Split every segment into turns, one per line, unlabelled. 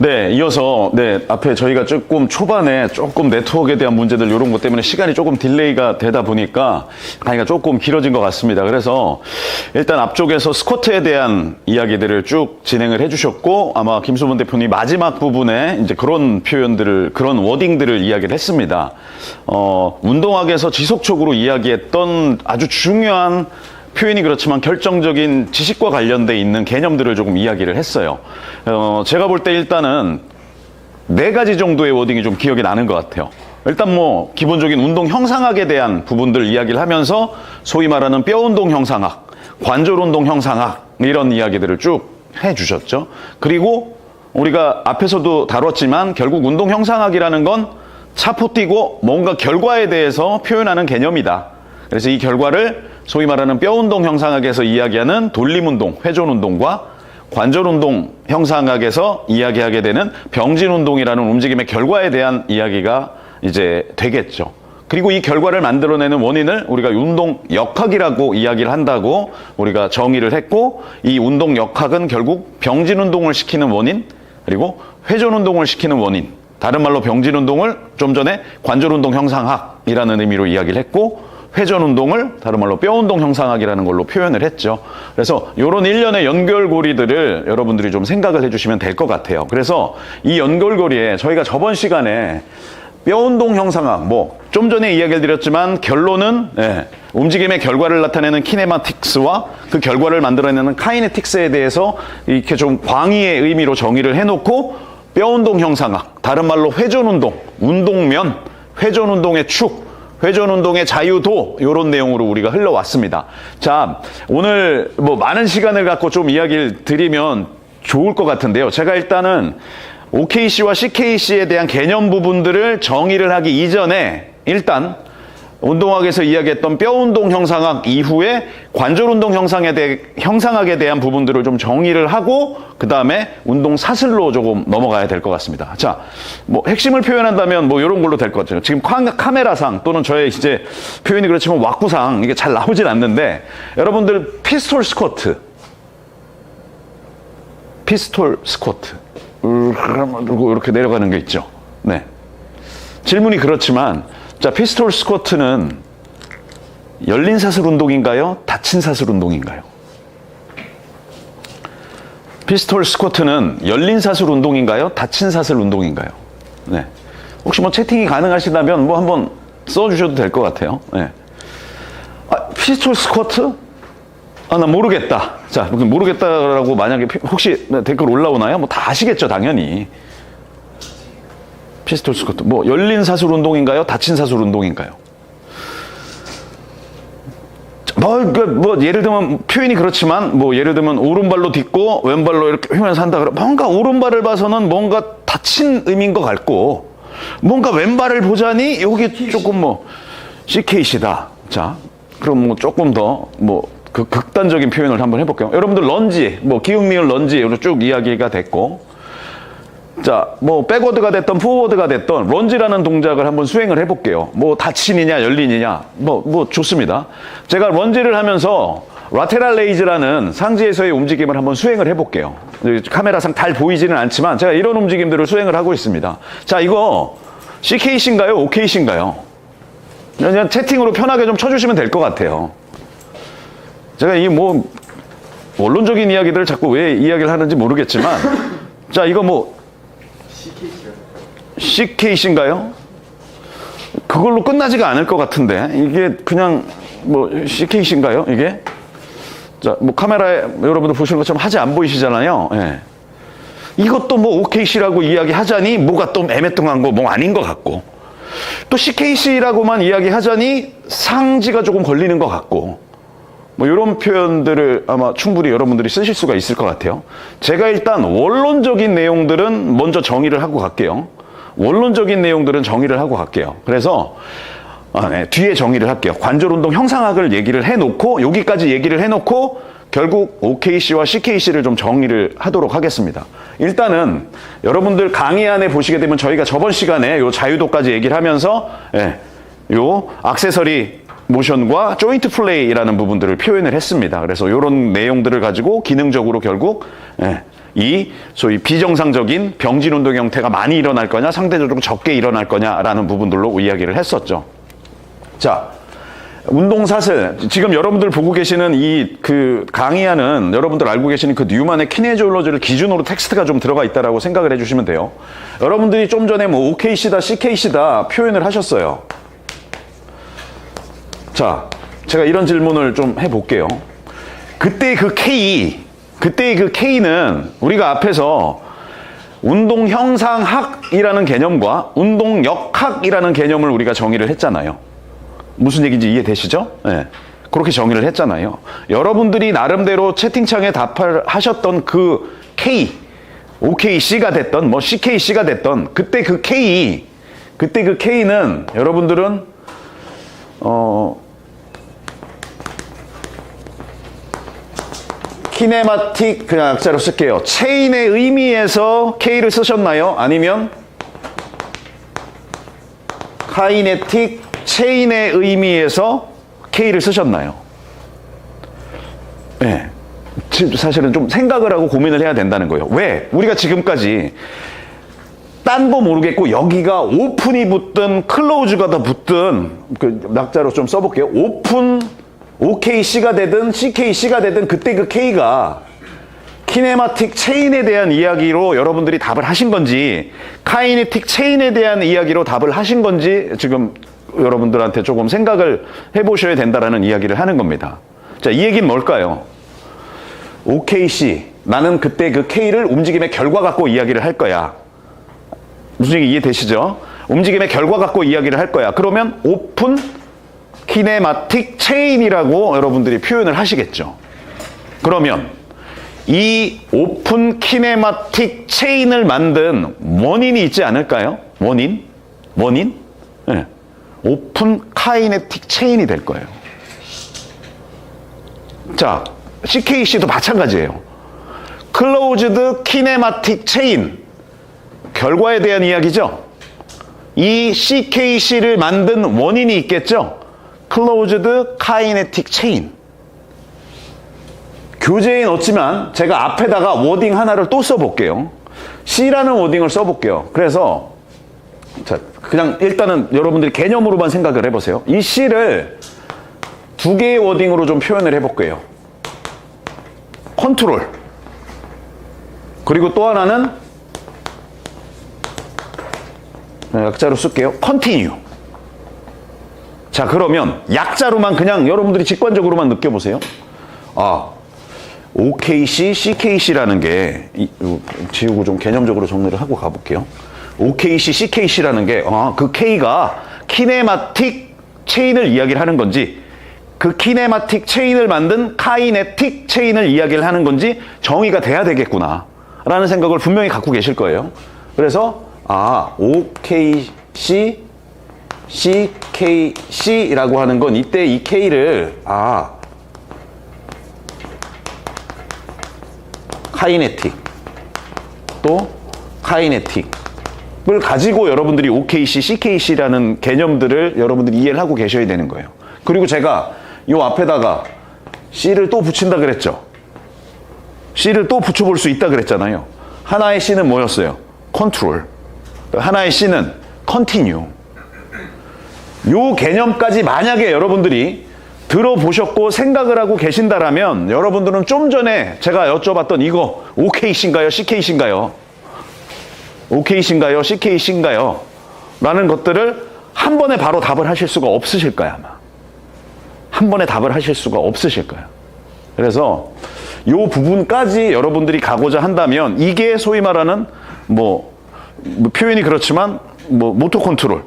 네, 이어서 앞에 저희가 조금 초반에 조금 네트워크에 대한 문제들 이런 것 때문에 시간이 조금 딜레이가 되다 보니까 강의가 조금 길어진 것 같습니다. 그래서 일단 앞쪽에서 스쿼트에 대한 이야기들을 쭉 진행을 해주셨고 아마 김수문 대표님 마지막 부분에 이제 그런 표현들을 그런 워딩들을 이야기를 했습니다. 운동학에서 지속적으로 이야기했던 아주 중요한 표현이 그렇지만 결정적인 지식과 관련돼 있는 개념들을 조금 이야기를 했어요. 제가 볼 때 일단은 4가지 정도의 워딩이 좀 기억이 나는 것 같아요. 일단 뭐 기본적인 운동 형상학에 대한 부분들 이야기를 하면서 소위 말하는 뼈 운동 형상학, 관절 운동 형상학 이런 이야기들을 쭉 해주셨죠. 그리고 우리가 앞에서도 다뤘지만 결국 운동 형상학이라는 건 차포 띄고 뭔가 결과에 대해서 표현하는 개념이다. 그래서 이 결과를 소위 말하는 뼈 운동 형상학에서 이야기하는 돌림 운동, 회전 운동과 관절 운동 형상학에서 이야기하게 되는 병진 운동이라는 움직임의 결과에 대한 이야기가 이제 되겠죠. 그리고 이 결과를 만들어내는 원인을 우리가 운동 역학이라고 이야기를 한다고 우리가 정의를 했고, 이 운동 역학은 결국 병진 운동을 시키는 원인, 그리고 회전 운동을 시키는 원인, 다른 말로 병진 운동을 좀 전에 관절 운동 형상학이라는 의미로 이야기를 했고, 회전 운동을 다른 말로 뼈 운동 형상학이라는 걸로 표현을 했죠. 그래서 이런 일련의 연결고리들을 여러분들이 좀 생각을 해주시면 될 것 같아요. 그래서 이 연결고리에 저희가 저번 시간에 뼈 운동 형상학, 뭐 좀 전에 이야기를 드렸지만 결론은 움직임의 결과를 나타내는 키네마틱스와 그 결과를 만들어내는 카이네틱스에 대해서 이렇게 좀 광의의 의미로 정의를 해놓고, 뼈 운동 형상학, 다른 말로 회전 운동, 운동면, 회전 운동의 축, 회전 운동의 자유도, 이런 내용으로 우리가 흘러왔습니다. 자, 오늘 뭐 많은 시간을 갖고 좀 이야기를 드리면 좋을 것 같은데요. 제가 일단은 OKC와 CKC에 대한 개념 부분들을 정의를 하기 이전에 일단 운동학에서 이야기했던 뼈 운동 형상학 이후에 관절 운동 형상학에 대한 부분들을 좀 정의를 하고 그 다음에 운동 사슬로 조금 넘어가야 될 것 같습니다. 자, 뭐 핵심을 표현한다면 뭐 이런 걸로 될 것 같아요. 지금 카메라상 또는 저의 이제 표현이 그렇지만 왁구상 이게 잘 나오진 않는데, 여러분들 피스톨 스쿼트 그리고 이렇게 내려가는 게 있죠. 네. 질문이 그렇지만, 자, 피스톨 스쿼트는 열린 사슬 운동인가요? 닫힌 사슬 운동인가요? 피스톨 스쿼트는 열린 사슬 운동인가요? 닫힌 사슬 운동인가요? 네. 혹시 뭐 채팅이 가능하시다면 뭐 한번 써주셔도 될 것 같아요. 네. 피스톨 스쿼트? 나 모르겠다. 자, 모르겠다라고 만약에 혹시 댓글 올라오나요? 뭐 다 아시겠죠, 당연히. 피스톨 스쿼트. 뭐 열린 사슬 운동인가요? 닫힌 사슬 운동인가요? 뭐 예를 들면 표현이 그렇지만, 뭐 예를 들면 오른발로 딛고 왼발로 이렇게 휘면서 한다 그러면 뭔가 오른발을 봐서는 뭔가 닫힌 의미인 것 같고, 뭔가 왼발을 보자니 여기 조금 뭐 CKC다. 자, 그럼 뭐 조금 더 뭐 그 극단적인 표현을 한번 해볼게요. 여러분들 런지, 뭐 기흥미을 런지 쭉 이야기가 됐고, 자, 뭐 백워드가 됐던 포워드가 됐던 런지라는 동작을 한번 수행을 해볼게요. 뭐 닫힌이냐 열린이냐 뭐 좋습니다. 제가 런지를 하면서 라테랄 레이즈라는 상지에서의 움직임을 한번 수행을 해볼게요. 카메라상 잘 보이지는 않지만 제가 이런 움직임들을 수행을 하고 있습니다. 자, 이거 CKC인가요? OKC인가요? 그냥 채팅으로 편하게 좀 쳐주시면 될 것 같아요. 제가 이 뭐 원론적인 이야기들을 자꾸 왜 이야기를 하는지 모르겠지만, 자, 이거 뭐 CKC인가요? 그걸로 끝나지가 않을 것 같은데, 이게 그냥 뭐 CKC인가요? 이게? 자, 뭐 카메라에 여러분들 보시는 것처럼 하지 안 보이시잖아요. 예. 이것도 뭐 OKC라고 이야기하자니 뭐가 또 애매뚱한 거 뭐 아닌 것 같고, 또 CKC라고만 이야기하자니 상지가 조금 걸리는 것 같고, 뭐 이런 표현들을 아마 충분히 여러분들이 쓰실 수가 있을 것 같아요. 제가 일단 원론적인 내용들은 먼저 정의를 하고 갈게요. 원론적인 내용들은 정의를 하고 갈게요. 그래서 뒤에 정의를 할게요. 관절 운동 형상학을 얘기를 해놓고, 여기까지 얘기를 해놓고 결국 OKC와 CKC를 좀 정의를 하도록 하겠습니다. 일단은 여러분들 강의 안에 보시게 되면 저희가 저번 시간에 요 자유도까지 얘기를 하면서 요 액세서리 모션과 조인트 플레이라는 부분들을 표현을 했습니다. 그래서 이런 내용들을 가지고 기능적으로 결국 이 소위 비정상적인 병진 운동 형태가 많이 일어날 거냐, 상대적으로 적게 일어날 거냐라는 부분들로 이야기를 했었죠. 자, 운동사슬. 지금 여러분들 보고 계시는 이 강의하는 여러분들 알고 계시는 그 뉴만의 키네지올로지를 기준으로 텍스트가 좀 들어가 있다라고 생각을 해주시면 돼요. 여러분들이 좀 전에 뭐 OKC다, CKC다 표현을 하셨어요. 자, 제가 이런 질문을 좀 해볼게요. 그때의 그 K는 우리가 앞에서 운동 형상학이라는 개념과 운동역학이라는 개념을 우리가 정의를 했잖아요. 무슨 얘기인지 이해되시죠? 네. 그렇게 정의를 했잖아요. 여러분들이 나름대로 채팅창에 답을 하셨던 그 K, OKC가 됐던, 뭐 CKC가 됐던, 그때 그 K는 여러분들은, 키네마틱, 그냥 약자로 쓸게요. 체인의 의미에서 K를 쓰셨나요? 아니면 카이네틱 체인의 의미에서 K를 쓰셨나요? 네. 사실은 좀 생각을 하고 고민을 해야 된다는 거예요. 왜? 우리가 지금까지 딴 거 모르겠고 여기가 오픈이 붙든 클로즈가 더 붙든 그 낙자로 좀 써볼게요. 오픈 OKC가 되든 CKC가 되든 그때 그 K가 키네마틱 체인에 대한 이야기로 여러분들이 답을 하신 건지 카이네틱 체인에 대한 이야기로 답을 하신 건지 지금 여러분들한테 조금 생각을 해보셔야 된다라는 이야기를 하는 겁니다. 자, 이 얘기는 뭘까요? OKC, 나는 그때 그 K를 움직임의 결과 갖고 이야기를 할 거야. 무슨 얘기 이해되시죠? 움직임의 결과 갖고 이야기를 할 거야. 그러면 오픈 키네마틱 체인이라고 여러분들이 표현을 하시겠죠. 그러면 이 오픈 키네마틱 체인을 만든 원인이 있지 않을까요? 원인? 네. 오픈 카이네틱 체인이 될 거예요. 자, CKC도 마찬가지예요. 클로즈드 키네마틱 체인, 결과에 대한 이야기죠. 이 CKC를 만든 원인이 있겠죠. 클로즈드 카이네틱 체인. 교재에 넣지만 제가 앞에다가 워딩 하나를 또 써볼게요. C라는 워딩을 써볼게요. 그래서 자, 그냥 일단은 여러분들이 개념으로만 생각을 해보세요. 이 C를 두 개의 워딩으로 좀 표현을 해볼게요. 컨트롤. 그리고 또 하나는 약자로 쓸게요. 컨티뉴. 자, 그러면 약자로만 그냥 여러분들이 직관적으로만 느껴보세요. 아, OKC, CKC라는 게 지우고 좀 개념적으로 정리를 하고 가볼게요. OKC, CKC라는 게 그 K가 키네마틱 체인을 이야기를 하는 건지 그 키네마틱 체인을 만든 카이네틱 체인을 이야기를 하는 건지 정의가 돼야 되겠구나 라는 생각을 분명히 갖고 계실 거예요. 그래서 OKC, CKC라고 하는 건 이때 이 K를 카이네틱 또 카이네틱을 가지고 여러분들이 OKC, CKC라는 개념들을 여러분들이 이해를 하고 계셔야 되는 거예요. 그리고 제가 이 앞에다가 C를 또 붙인다 그랬죠. C를 또 붙여볼 수 있다 그랬잖아요. 하나의 C는 뭐였어요? 컨트롤. 하나의 C는 컨티뉴. 요 개념까지 만약에 여러분들이 들어보셨고 생각을 하고 계신다라면 여러분들은 좀 전에 제가 여쭤봤던 이거 OKC인가요? CKC인가요? OKC인가요? CKC인가요? 라는 것들을 한 번에 바로 답을 하실 수가 없으실 거야, 아마. 한 번에 답을 하실 수가 없으실 거야. 그래서 요 부분까지 여러분들이 가고자 한다면 이게 소위 말하는 뭐 표현이 그렇지만 모터 컨트롤,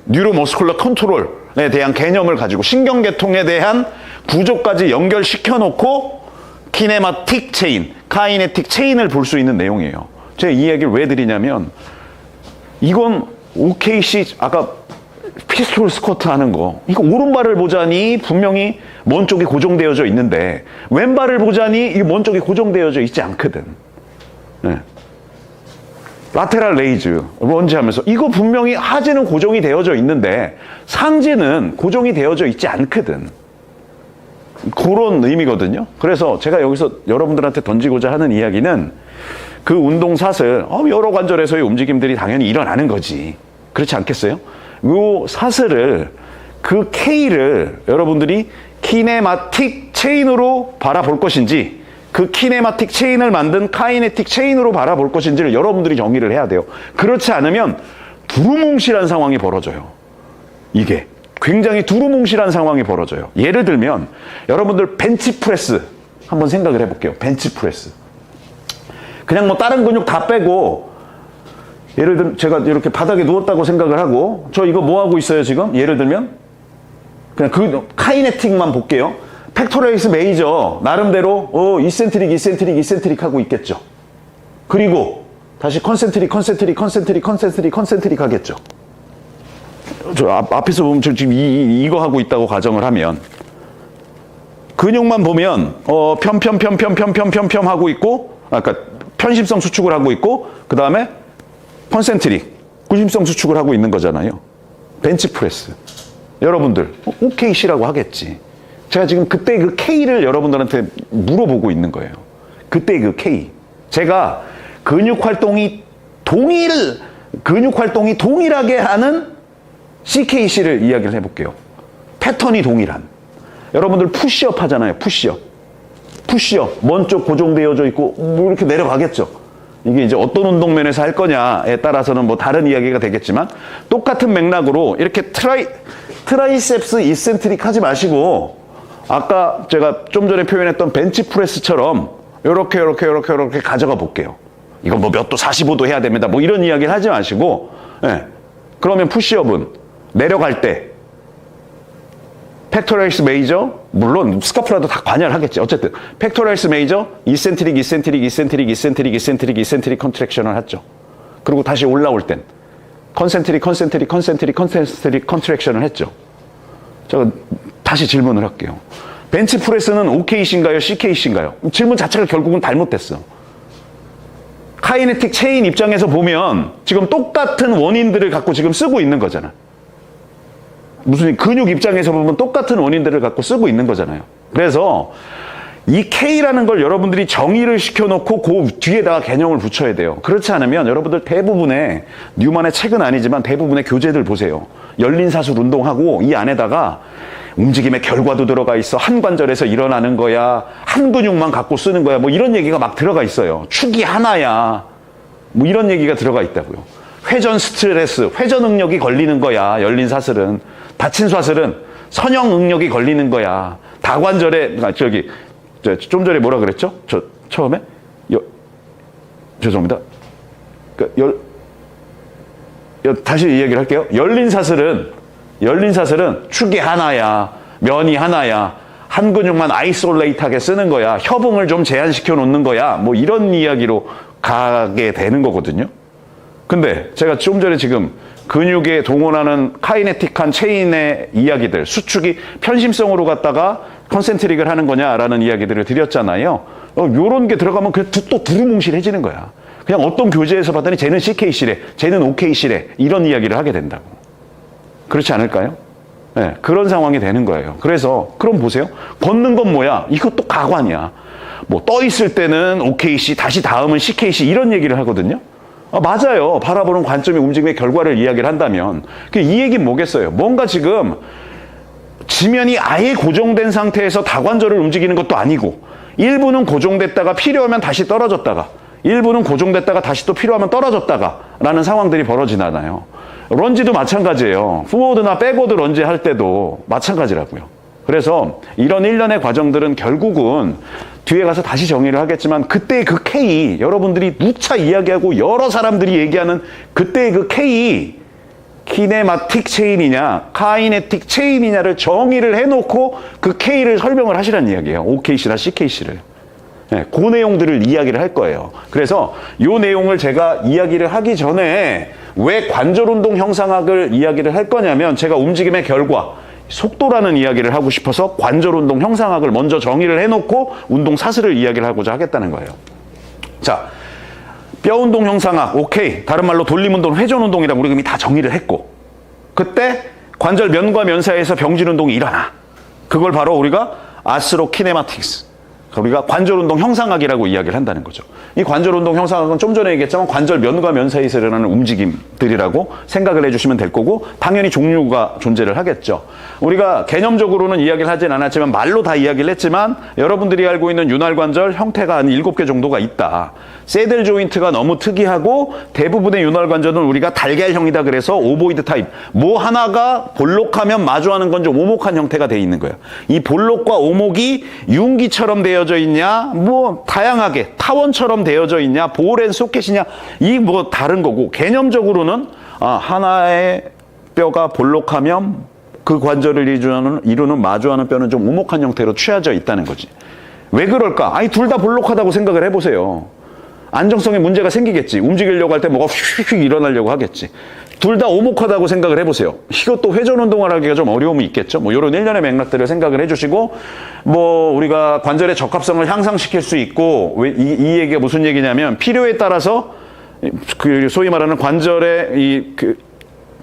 뉴로머스쿨러 컨트롤에 대한 개념을 가지고 신경계통에 대한 구조까지 연결시켜 놓고 키네마틱 체인, 카이네틱 체인을 볼 수 있는 내용이에요. 제가 이 얘기를 왜 드리냐면 이건 OKC 아까 피스톨 스쿼트 하는 거 이거 오른발을 보자니 분명히 먼 쪽이 고정되어져 있는데 왼발을 보자니 이 먼 쪽이 고정되어져 있지 않거든. 네. 라테랄 레이즈 뭔지 하면서 이거 분명히 하지는 고정이 되어져 있는데 상지는 고정이 되어져 있지 않거든. 그런 의미거든요. 그래서 제가 여기서 여러분들한테 던지고자 하는 이야기는 그 운동 사슬, 여러 관절에서의 움직임들이 당연히 일어나는 거지. 그렇지 않겠어요? 요 사슬을, 그 K를 여러분들이 키네마틱 체인으로 바라볼 것인지, 그 키네마틱 체인을 만든 카이네틱 체인으로 바라볼 것인지를 여러분들이 정의를 해야 돼요. 그렇지 않으면 두루뭉실한 상황이 벌어져요. 이게 굉장히 두루뭉실한 상황이 벌어져요. 예를 들면 여러분들 벤치프레스 한번 생각을 해볼게요. 벤치프레스. 그냥 뭐 다른 근육 다 빼고, 예를 들면 제가 이렇게 바닥에 누웠다고 생각을 하고, 저 이거 뭐 하고 있어요 지금? 예를 들면 그냥 그 카이네틱만 볼게요. 팩토레이스 메이저 나름대로 이센트릭 하고 있겠죠. 그리고 다시 컨센트릭 하겠죠. 저 앞에서 보면 저 지금 이거 하고 있다고 가정을 하면, 근육만 보면 편편 하고 있고, 그러니까 편심성 수축을 하고 있고, 그 다음에 컨센트릭 구심성 수축을 하고 있는 거잖아요. 벤치프레스. 여러분들 OKC라고 하겠지. 제가 지금 그때 그 K를 여러분들한테 물어보고 있는 거예요. 그때 그 K. 제가 근육 활동이 동일하게 하는 CKC를 이야기를 해볼게요. 패턴이 동일한. 여러분들 푸시업 하잖아요. 푸시업. 먼 쪽 고정되어져 있고 뭐 이렇게 내려가겠죠. 이게 이제 어떤 운동면에서 할 거냐에 따라서는 뭐 다른 이야기가 되겠지만, 똑같은 맥락으로 이렇게 트라이셉스 이센트릭 하지 마시고, 아까 제가 좀 전에 표현했던 벤치프레스처럼 요렇게 가져가 볼게요. 이건 뭐 몇 도 45도 해야 됩니다. 뭐 이런 이야기를 하지 마시고, 그러면 푸시업은 내려갈 때 팩토레이스 메이저, 물론 스카프라도 다 관여하겠지. 어쨌든 팩토레이스 메이저, 이센트릭 컨트랙션을 하죠. 그리고 다시 올라올 땐 컨센트릭 컨트랙션을 했죠. 제가 다시 질문을 할게요. 벤치프레스는 OKC인가요? CKC인가요? 질문 자체가 결국은 잘못됐어. 카이네틱 체인 입장에서 보면 지금 똑같은 원인들을 갖고 지금 쓰고 있는 거잖아. 무슨 근육 입장에서 보면 똑같은 원인들을 갖고 쓰고 있는 거잖아요. 그래서 이 K라는 걸 여러분들이 정의를 시켜놓고 그 뒤에다가 개념을 붙여야 돼요. 그렇지 않으면 여러분들 대부분의, 뉴만의 책은 아니지만 대부분의 교재들 보세요. 열린 사슬 운동하고 이 안에다가 움직임의 결과도 들어가 있어. 한 관절에서 일어나는 거야. 한 근육만 갖고 쓰는 거야. 뭐 이런 얘기가 막 들어가 있어요. 축이 하나야. 뭐 이런 얘기가 들어가 있다고요. 회전 스트레스, 회전 응력이 걸리는 거야. 열린 사슬은. 닫힌 사슬은 선형 응력이 걸리는 거야. 다관절에, 좀 전에 뭐라 그랬죠? 처음에? 죄송합니다. 다시 이야기를 할게요. 열린 사슬은 축이 하나야. 면이 하나야. 한 근육만 아이솔레이트하게 쓰는 거야. 협응을 좀 제한시켜 놓는 거야. 뭐 이런 이야기로 가게 되는 거거든요. 근데 제가 좀 전에 지금 근육에 동원하는 카이네틱한 체인의 이야기들, 수축이 편심성으로 갔다가 컨센트릭을 하는 거냐라는 이야기들을 드렸잖아요. 요런 게 들어가면 또 두루뭉실해지는 거야. 그냥 어떤 교재에서 봤더니 쟤는 CKC래, 쟤는 OKC래, 이런 이야기를 하게 된다고. 그렇지 않을까요? 네, 그런 상황이 되는 거예요. 그래서 그럼 보세요. 걷는 건 뭐야? 이것도 가관이야. 뭐 떠 있을 때는 OKC, 다시 다음은 CKC, 이런 얘기를 하거든요. 맞아요. 바라보는 관점이 움직임의 결과를 이야기를 한다면. 이 얘기는 뭐겠어요? 뭔가 지금 지면이 아예 고정된 상태에서 다관절을 움직이는 것도 아니고, 일부는 고정됐다가 필요하면 다시 떨어졌다가, 일부는 고정됐다가 다시 또 필요하면 떨어졌다가 라는 상황들이 벌어지나요? 런지도 마찬가지예요. 포워드나 백워드 런지 할 때도 마찬가지라고요. 그래서 이런 일련의 과정들은 결국은 뒤에 가서 다시 정의를 하겠지만, 그때의 그 K, 여러분들이 누차 이야기하고 여러 사람들이 얘기하는 그때의 그 K, 키네마틱 체인이냐 카이네틱 체인이냐를 정의를 해놓고 그 K를 설명을 하시라는 이야기예요. OKC나 CKC를. 네, 그 내용들을 이야기를 할 거예요. 그래서 이 내용을 제가 이야기를 하기 전에 왜 관절운동 형상학을 이야기를 할 거냐면, 제가 움직임의 결과, 속도라는 이야기를 하고 싶어서 관절운동 형상학을 먼저 정의를 해놓고 운동 사슬을 이야기를 하고자 하겠다는 거예요. 자, 뼈운동 형상학, 오케이. 다른 말로 돌림운동, 회전운동이라고 우리가 이미 다 정의를 했고, 그때 관절 면과 면 사이에서 병진운동이 일어나. 그걸 바로 우리가 아스로키네마틱스. 우리가 관절운동 형상학이라고 이야기를 한다는 거죠. 이 관절운동 형상학은 좀 전에 얘기했지만 관절 면과 면 사이에서 일어나는 움직임들이라고 생각을 해주시면 될 거고, 당연히 종류가 존재를 하겠죠. 우리가 개념적으로는 이야기를 하진 않았지만 말로 다 이야기를 했지만, 여러분들이 알고 있는 윤활관절 형태가 한 7개 정도가 있다. 새들 조인트가 너무 특이하고 대부분의 윤활관절은 우리가 달걀형이다 그래서 오보이드 타입, 뭐 하나가 볼록하면 마주하는 건 좀 오목한 형태가 돼 있는 거예요. 이 볼록과 오목이 융기처럼 되어져 있냐, 뭐 다양하게 타원처럼 되어져 있냐, 볼앤 소켓이냐, 이 뭐 다른 거고, 개념적으로는 하나의 뼈가 볼록하면 그 관절을 이루는 마주하는 뼈는 좀 오목한 형태로 취해져 있다는 거지. 왜 그럴까? 아니, 둘 다 볼록하다고 생각을 해보세요. 안정성에 문제가 생기겠지. 움직이려고 할 때 뭐가 휙휙 일어나려고 하겠지. 둘 다 오목하다고 생각을 해보세요. 이것도 회전 운동을 하기가 좀 어려움이 있겠죠. 뭐 이런 일련의 맥락들을 생각을 해주시고, 뭐 우리가 관절의 적합성을 향상시킬 수 있고, 이 얘기가 무슨 얘기냐면, 필요에 따라서 그 소위 말하는 관절의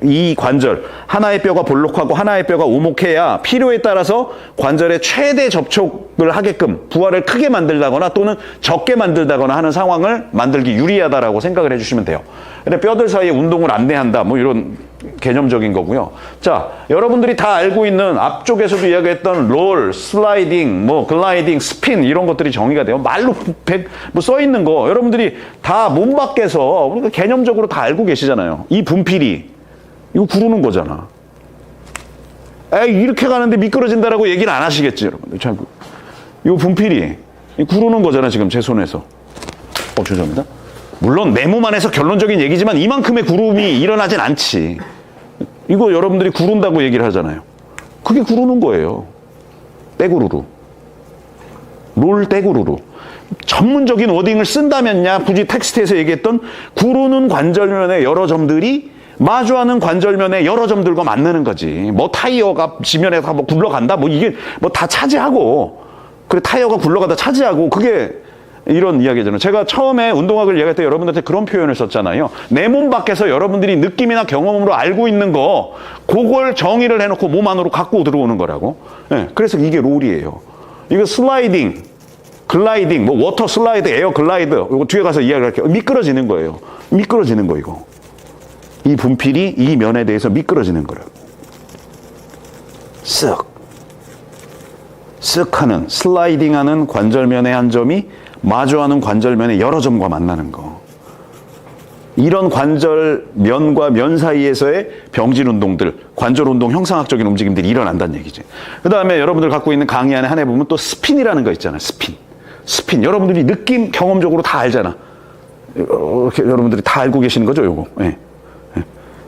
이 관절, 하나의 뼈가 볼록하고 하나의 뼈가 오목해야 필요에 따라서 관절의 최대 접촉을 하게끔 부하를 크게 만들다거나 또는 적게 만들다거나 하는 상황을 만들기 유리하다라고 생각을 해주시면 돼요. 근데 뼈들 사이에 운동을 안내한다, 뭐 이런 개념적인 거고요. 자, 여러분들이 다 알고 있는 앞쪽에서도 이야기했던 롤, 슬라이딩, 뭐 글라이딩, 스핀, 이런 것들이 정의가 돼요. 말로 뭐 써 있는 거 여러분들이 다 몸 밖에서 우리가 개념적으로 다 알고 계시잖아요. 이 분필이 이거 구르는 거잖아. 에이, 이렇게 가는데 미끄러진다라고 얘기는 안 하시겠지, 여러분들. 참, 이 분필이 구르는 거잖아, 지금 제 손에서. 죄송합니다. 물론 내 몸 안에서 결론적인 얘기지만 이만큼의 구름이 일어나진 않지. 이거 여러분들이 구른다고 얘기를 하잖아요. 그게 구르는 거예요. 떼구르루. 롤 떼구르루. 전문적인 워딩을 쓴다면야 굳이 텍스트에서 얘기했던 구르는 관절면의 여러 점들이 마주하는 관절면의 여러 점들과 만나는 거지. 뭐 타이어가 지면에 다 뭐 굴러간다, 뭐 이게 뭐 다 차지하고, 그래 타이어가 굴러가다 차지하고, 그게 이런 이야기잖아요. 제가 처음에 운동학을 이야기할 때 여러분들한테 그런 표현을 썼잖아요. 내 몸 밖에서 여러분들이 느낌이나 경험으로 알고 있는 거, 그걸 정의를 해놓고 몸 안으로 갖고 들어오는 거라고. 네, 그래서 이게 롤이에요. 이거 슬라이딩, 글라이딩, 뭐 워터 슬라이드, 에어 글라이드, 이거 뒤에 가서 이야기할게요. 미끄러지는 거예요. 미끄러지는 거, 이거. 이 분필이 이 면에 대해서 미끄러지는 거라고. 쓱 하는, 슬라이딩 하는 관절면의 한 점이 마주하는 관절면의 여러 점과 만나는 거. 이런 관절면과 면 사이에서의 병진 운동들, 관절 운동 형상학적인 움직임들이 일어난다는 얘기지. 그 다음에 여러분들 갖고 있는 강의 안에 하나에 보면 또 스핀이라는 거 있잖아요. 스핀. 여러분들이 느낌, 경험적으로 다 알잖아. 여러분들이 다 알고 계시는 거죠, 요거. 네.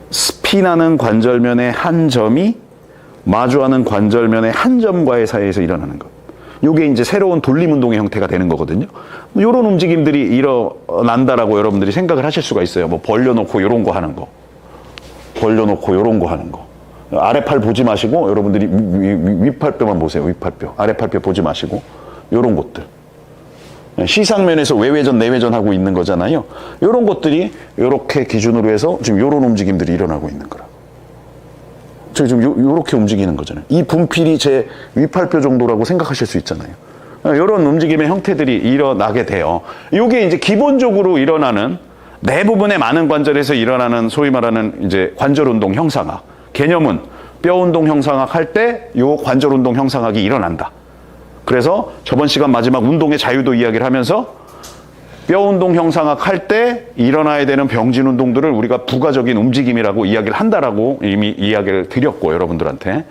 스핀하는 관절면의 한 점이 마주하는 관절면의 한 점과의 사이에서 일어나는 것. 요게 이제 새로운 돌림 운동의 형태가 되는 거거든요. 요런 움직임들이 일어난다라고 여러분들이 생각을 하실 수가 있어요. 뭐 벌려놓고 요런 거 하는 거. 벌려놓고 요런 거 하는 거. 아래팔 보지 마시고 여러분들이 윗팔뼈만 보세요. 윗팔뼈. 아래팔뼈 보지 마시고 요런 것들. 시상면에서 외회전, 내회전 하고 있는 거잖아요. 요런 것들이 요렇게 기준으로 해서 지금 요런 움직임들이 일어나고 있는 거라. 저 지금 요렇게 움직이는 거잖아요. 이 분필이 제 윗팔뼈 정도라고 생각하실 수 있잖아요. 요런 움직임의 형태들이 일어나게 돼요. 요게 이제 기본적으로 일어나는 대부분의 많은 관절에서 일어나는 소위 말하는 이제 관절 운동 형상학. 개념은 뼈 운동 형상학 할 때 요 관절 운동 형상학이 일어난다. 그래서 저번 시간 마지막 운동의 자유도 이야기를 하면서 뼈 운동 형상학 할 때 일어나야 되는 병진 운동들을 우리가 부가적인 움직임이라고 이야기를 한다라고 이미 이야기를 드렸고, 여러분들한테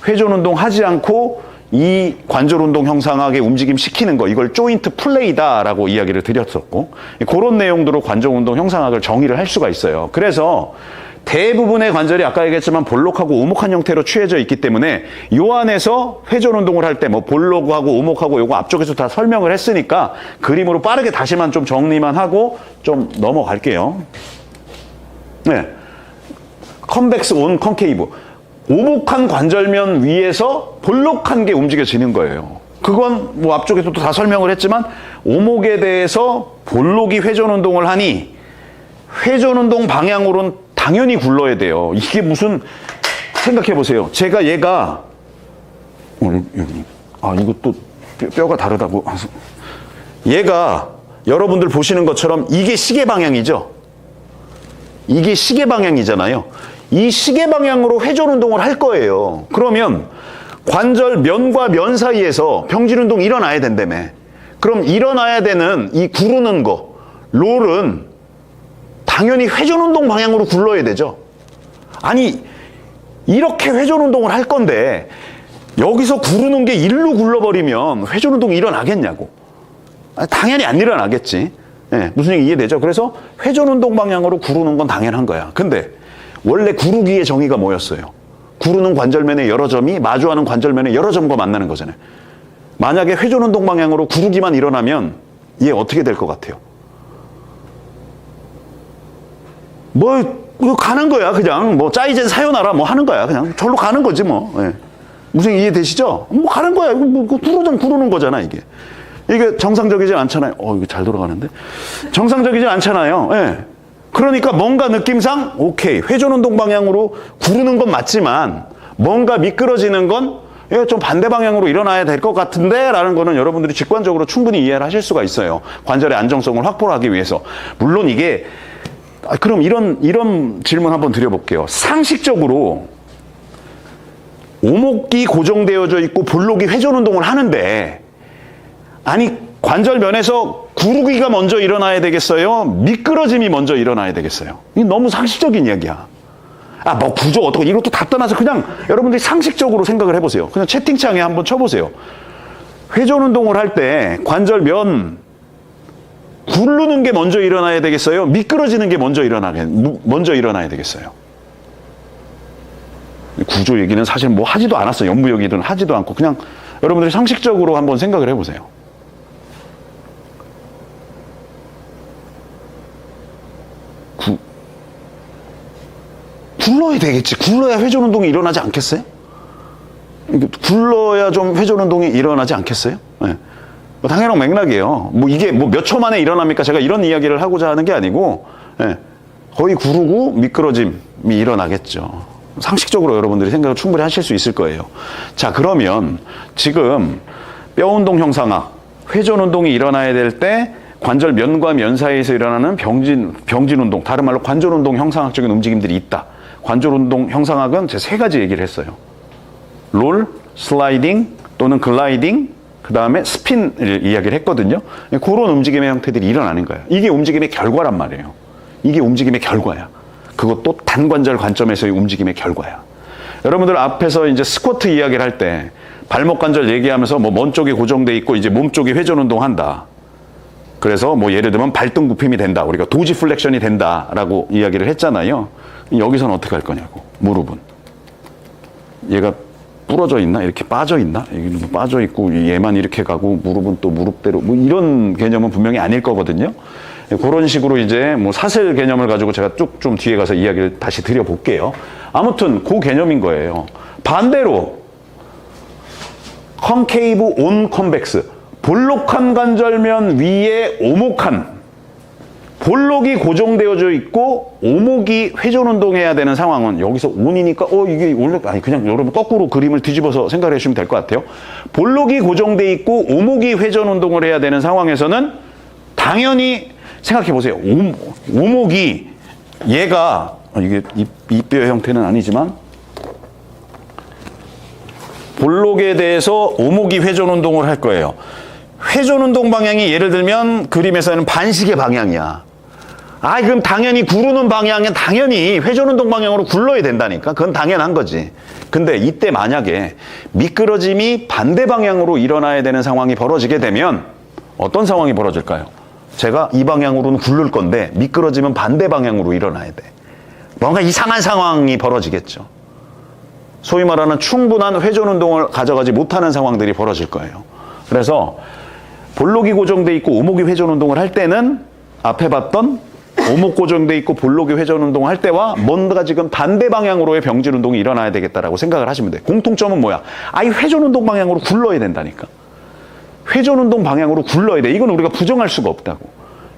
회전 운동 하지 않고 이 관절 운동 형상학의 움직임 시키는 거, 이걸 조인트 플레이다라고 이야기를 드렸었고, 그런 내용들로 관절 운동 형상학을 정의를 할 수가 있어요. 그래서 대부분의 관절이 아까 얘기했지만 볼록하고 오목한 형태로 취해져 있기 때문에 요 안에서 회전 운동을 할 때 뭐 볼록하고 오목하고 요거 앞쪽에서 다 설명을 했으니까 그림으로 빠르게 다시만 좀 정리만 하고 좀 넘어갈게요. 네, 컨벡스 온 컨케이브. 오목한 관절면 위에서 볼록한 게 움직여지는 거예요. 그건 뭐 앞쪽에서도 다 설명을 했지만 오목에 대해서 볼록이 회전 운동을 하니 회전 운동 방향으로는 당연히 굴러야 돼요. 이게 무슨, 생각해 보세요. 제가 얘가 아, 이거 또 뼈가 다르다고. 얘가 여러분들 보시는 것처럼 이게 시계 방향이죠? 이게 시계 방향이잖아요. 이 시계 방향으로 회전 운동을 할 거예요. 그러면 관절 면과 면 사이에서 병진 운동이 일어나야 된다며. 그럼 일어나야 되는 이 구르는 거, 롤은 당연히 회전 운동 방향으로 굴러야 되죠. 아니, 이렇게 회전 운동을 할 건데 여기서 구르는 게 일로 굴러버리면 회전 운동이 일어나겠냐고. 당연히 안 일어나겠지. 네, 무슨 얘기 이해되죠? 그래서 회전 운동 방향으로 구르는 건 당연한 거야. 근데 원래 구르기의 정의가 뭐였어요? 구르는 관절면의 여러 점이 마주하는 관절면의 여러 점과 만나는 거잖아요. 만약에 회전 운동 방향으로 구르기만 일어나면 얘 어떻게 될 것 같아요? 뭐 가는 거야. 그냥 뭐 짜이젠 사요나라 뭐 하는 거야. 그냥 절로 가는 거지 뭐. 네. 무슨 이해되시죠? 뭐 가는 거야. 이거 뭐 구르는 거잖아 이게. 이게 정상적이지 않잖아요. 이거 잘 돌아가는데? 정상적이지 않잖아요. 예. 그러니까 뭔가 느낌상, 오케이. 회전 운동 방향으로 구르는 건 맞지만, 뭔가 미끄러지는 건, 좀 반대 방향으로 일어나야 될 것 같은데? 라는 거는 여러분들이 직관적으로 충분히 이해를 하실 수가 있어요. 관절의 안정성을 확보하기 위해서. 물론 이게, 그럼 이런 질문 한번 드려볼게요. 상식적으로, 오목이 고정되어져 있고 볼록이 회전 운동을 하는데, 아니 관절면에서 구르기가 먼저 일어나야 되겠어요? 미끄러짐이 먼저 일어나야 되겠어요? 이게 너무 상식적인 이야기야. 뭐 구조 어떻게 이것도 다 떠나서 그냥 여러분들이 상식적으로 생각을 해보세요. 그냥 채팅창에 한번 쳐보세요. 회전 운동을 할 때 관절면 굴르는 게 먼저 일어나야 되겠어요? 미끄러지는 게 먼저 일어나야 되겠어요? 구조 얘기는 사실 뭐 하지도 않았어요. 연무 얘기는 하지도 않고 그냥 여러분들이 상식적으로 한번 생각을 해보세요. 굴러야 되겠지. 굴러야 회전 운동이 일어나지 않겠어요? 굴러야 좀 회전 운동이 일어나지 않겠어요? 네. 당연한 맥락이에요. 뭐 이게 뭐 몇 초 만에 일어납니까? 제가 이런 이야기를 하고자 하는 게 아니고, 네. 거의 구르고 미끄러짐이 일어나겠죠. 상식적으로 여러분들이 생각을 충분히 하실 수 있을 거예요. 자, 그러면 지금 뼈 운동 형상학, 회전 운동이 일어나야 될 때 관절 면과 면 사이에서 일어나는 병진 운동, 다른 말로 관절 운동 형상학적인 움직임들이 있다. 관절 운동 형상학은 제가 세 가지 얘기를 했어요. 롤, 슬라이딩 또는 글라이딩, 그 다음에 스핀을 이야기를 했거든요. 그런 움직임의 형태들이 일어나는 거예요. 이게 움직임의 결과란 말이에요. 이게 움직임의 결과야. 그것도 단관절 관점에서의 움직임의 결과야. 여러분들 앞에서 이제 스쿼트 이야기를 할 때 발목 관절 얘기하면서 뭐 먼 쪽이 고정돼 있고 이제 몸 쪽이 회전 운동한다. 그래서 뭐 예를 들면 발등 굽힘이 된다. 우리가 도지 플렉션이 된다라고 이야기를 했잖아요. 여기서는 어떻게 할 거냐고. 무릎은 얘가 부러져 있나? 이렇게 빠져 있나? 여기는 뭐 빠져 있고 얘만 이렇게 가고 무릎은 또 무릎대로 뭐 이런 개념은 분명히 아닐 거거든요. 그런 식으로 이제 뭐 사슬 개념을 가지고 제가 쭉 좀 뒤에 가서 이야기를 다시 드려볼게요. 아무튼 그 개념인 거예요. 반대로 컨케이브 온 컨벡스, 볼록한 관절면 위에 오목한, 볼록이 고정되어져 있고 오목이 회전 운동해야 되는 상황은 여기서 온이니까 이게 원래 아니 그냥 여러분 거꾸로 그림을 뒤집어서 생각해 주시면 될 것 같아요. 볼록이 고정돼 있고 오목이 회전 운동을 해야 되는 상황에서는 당연히 생각해 보세요. 오목이 얘가 이게 이 뼈의 형태는 아니지만 볼록에 대해서 오목이 회전 운동을 할 거예요. 회전 운동 방향이 예를 들면 그림에서는 반시계 방향이야. 그럼 당연히 구르는 방향은 당연히 회전 운동 방향으로 굴러야 된다니까. 그건 당연한 거지. 근데 이때 만약에 미끄러짐이 반대 방향으로 일어나야 되는 상황이 벌어지게 되면 어떤 상황이 벌어질까요? 제가 이 방향으로는 굴를 건데 미끄러지면 반대 방향으로 일어나야 돼. 뭔가 이상한 상황이 벌어지겠죠. 소위 말하는 충분한 회전 운동을 가져가지 못하는 상황들이 벌어질 거예요. 그래서 볼록이 고정돼 있고 오목이 회전 운동을 할 때는 앞에 봤던 오목 고정돼 있고 볼록이 회전 운동을 할 때와 뭔가 지금 반대 방향으로의 병진 운동이 일어나야 되겠다라고 생각을 하시면 돼요. 공통점은 뭐야? 이 회전 운동 방향으로 굴러야 된다니까. 회전 운동 방향으로 굴러야 돼. 이건 우리가 부정할 수가 없다고.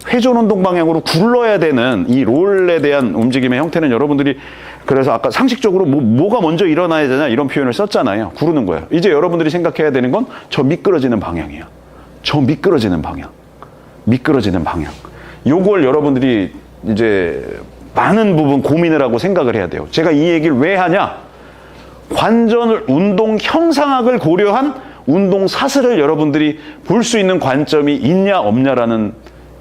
회전 운동 방향으로 굴러야 되는 이 롤에 대한 움직임의 형태는 여러분들이 그래서 아까 상식적으로 뭐가 먼저 일어나야 되냐 이런 표현을 썼잖아요. 구르는 거예요. 이제 여러분들이 생각해야 되는 건 저 미끄러지는 방향이에요. 저 미끄러지는 방향. 미끄러지는 방향. 요걸 여러분들이 이제 많은 부분 고민을 하고 생각을 해야 돼요. 제가 이 얘기를 왜 하냐? 관절 운동 형상학을 고려한 운동 사슬을 여러분들이 볼 수 있는 관점이 있냐 없냐라는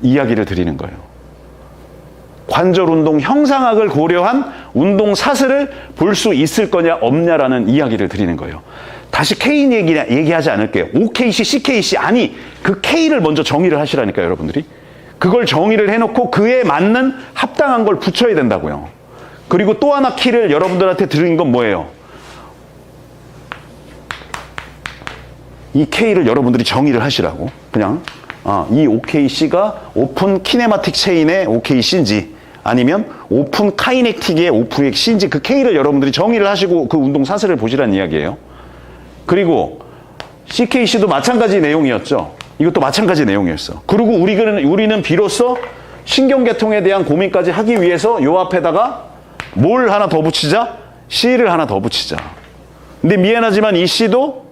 이야기를 드리는 거예요. 관절 운동 형상학을 고려한 운동 사슬을 볼 수 있을 거냐 없냐라는 이야기를 드리는 거예요. 다시 K 얘기하지 않을게요. OKC, CKC 아니 그 K를 먼저 정의를 하시라니까요, 여러분들이. 그걸 정의를 해놓고 그에 맞는 합당한 걸 붙여야 된다고요. 그리고 또 하나 키를 여러분들한테 드린 건 뭐예요? 이 K를 여러분들이 정의를 하시라고. 그냥 이 OKC가 오픈 키네마틱 체인의 OKC인지 아니면 오픈 카이넥틱의 OFX인지 그 K를 여러분들이 정의를 하시고 그 운동 사슬을 보시라는 이야기예요. 그리고 CKC도 마찬가지 내용이었죠. 이것도 마찬가지 내용이었어. 그리고 우리는 비로소 신경계통에 대한 고민까지 하기 위해서 요 앞에다가 뭘 하나 더 붙이자? C를 하나 더 붙이자. 근데 미안하지만 이 C도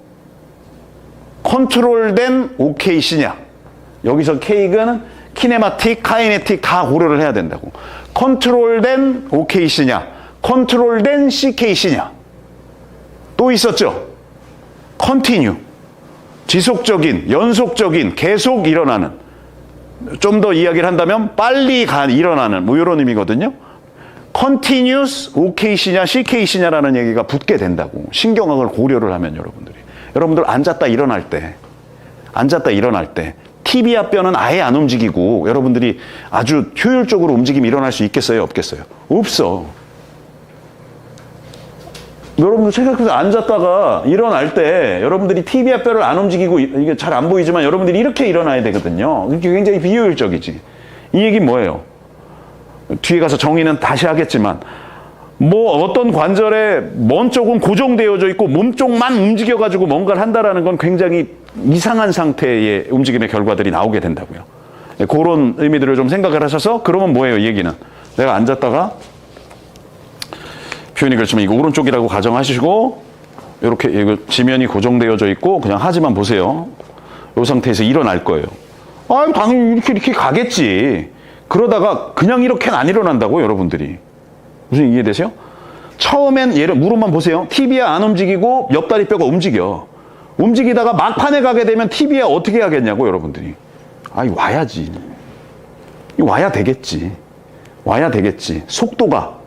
컨트롤된 OKC냐? 여기서 K는 키네마틱, 카이네틱 다 고려를 해야 된다고. 컨트롤된 OKC냐? 컨트롤된 CKC냐? 또 있었죠? 컨티뉴. 지속적인, 연속적인, 계속 일어나는. 좀 더 이야기를 한다면 빨리 일어나는 뭐 이런 의미거든요. Continuous OKC냐 CKC냐라는 얘기가 붙게 된다고. 신경학을 고려를 하면 여러분들 앉았다 일어날 때 티비아 뼈는 아예 안 움직이고 여러분들이 아주 효율적으로 움직임이 일어날 수 있겠어요? 없겠어요? 없어. 여러분들 생각해서 앉았다가 일어날 때 여러분들이 티비아 뼈를 안 움직이고 이게 잘 안 보이지만 여러분들이 이렇게 일어나야 되거든요. 이게 굉장히 비효율적이지. 이 얘기는 뭐예요? 뒤에 가서 정의는 다시 하겠지만 뭐 어떤 관절에 먼 쪽은 고정되어져 있고 몸 쪽만 움직여가지고 뭔가를 한다라는 건 굉장히 이상한 상태의 움직임의 결과들이 나오게 된다고요. 그런 의미들을 좀 생각을 하셔서 그러면 뭐예요? 이 얘기는 내가 앉았다가 표현이 그렇지만 이거 오른쪽이라고 가정하시고 이렇게 이거 지면이 고정되어져 있고 그냥 하지만 보세요. 이 상태에서 일어날 거예요. 당연히 이렇게 가겠지. 그러다가 그냥 이렇게는 안 일어난다고 여러분들이. 무슨 이해되세요? 처음엔 무릎만 보세요. 티비아 안 움직이고 옆다리 뼈가 움직여. 움직이다가 막판에 가게 되면 티비아 어떻게 하겠냐고 여러분들이. 와야지. 와야 되겠지. 속도가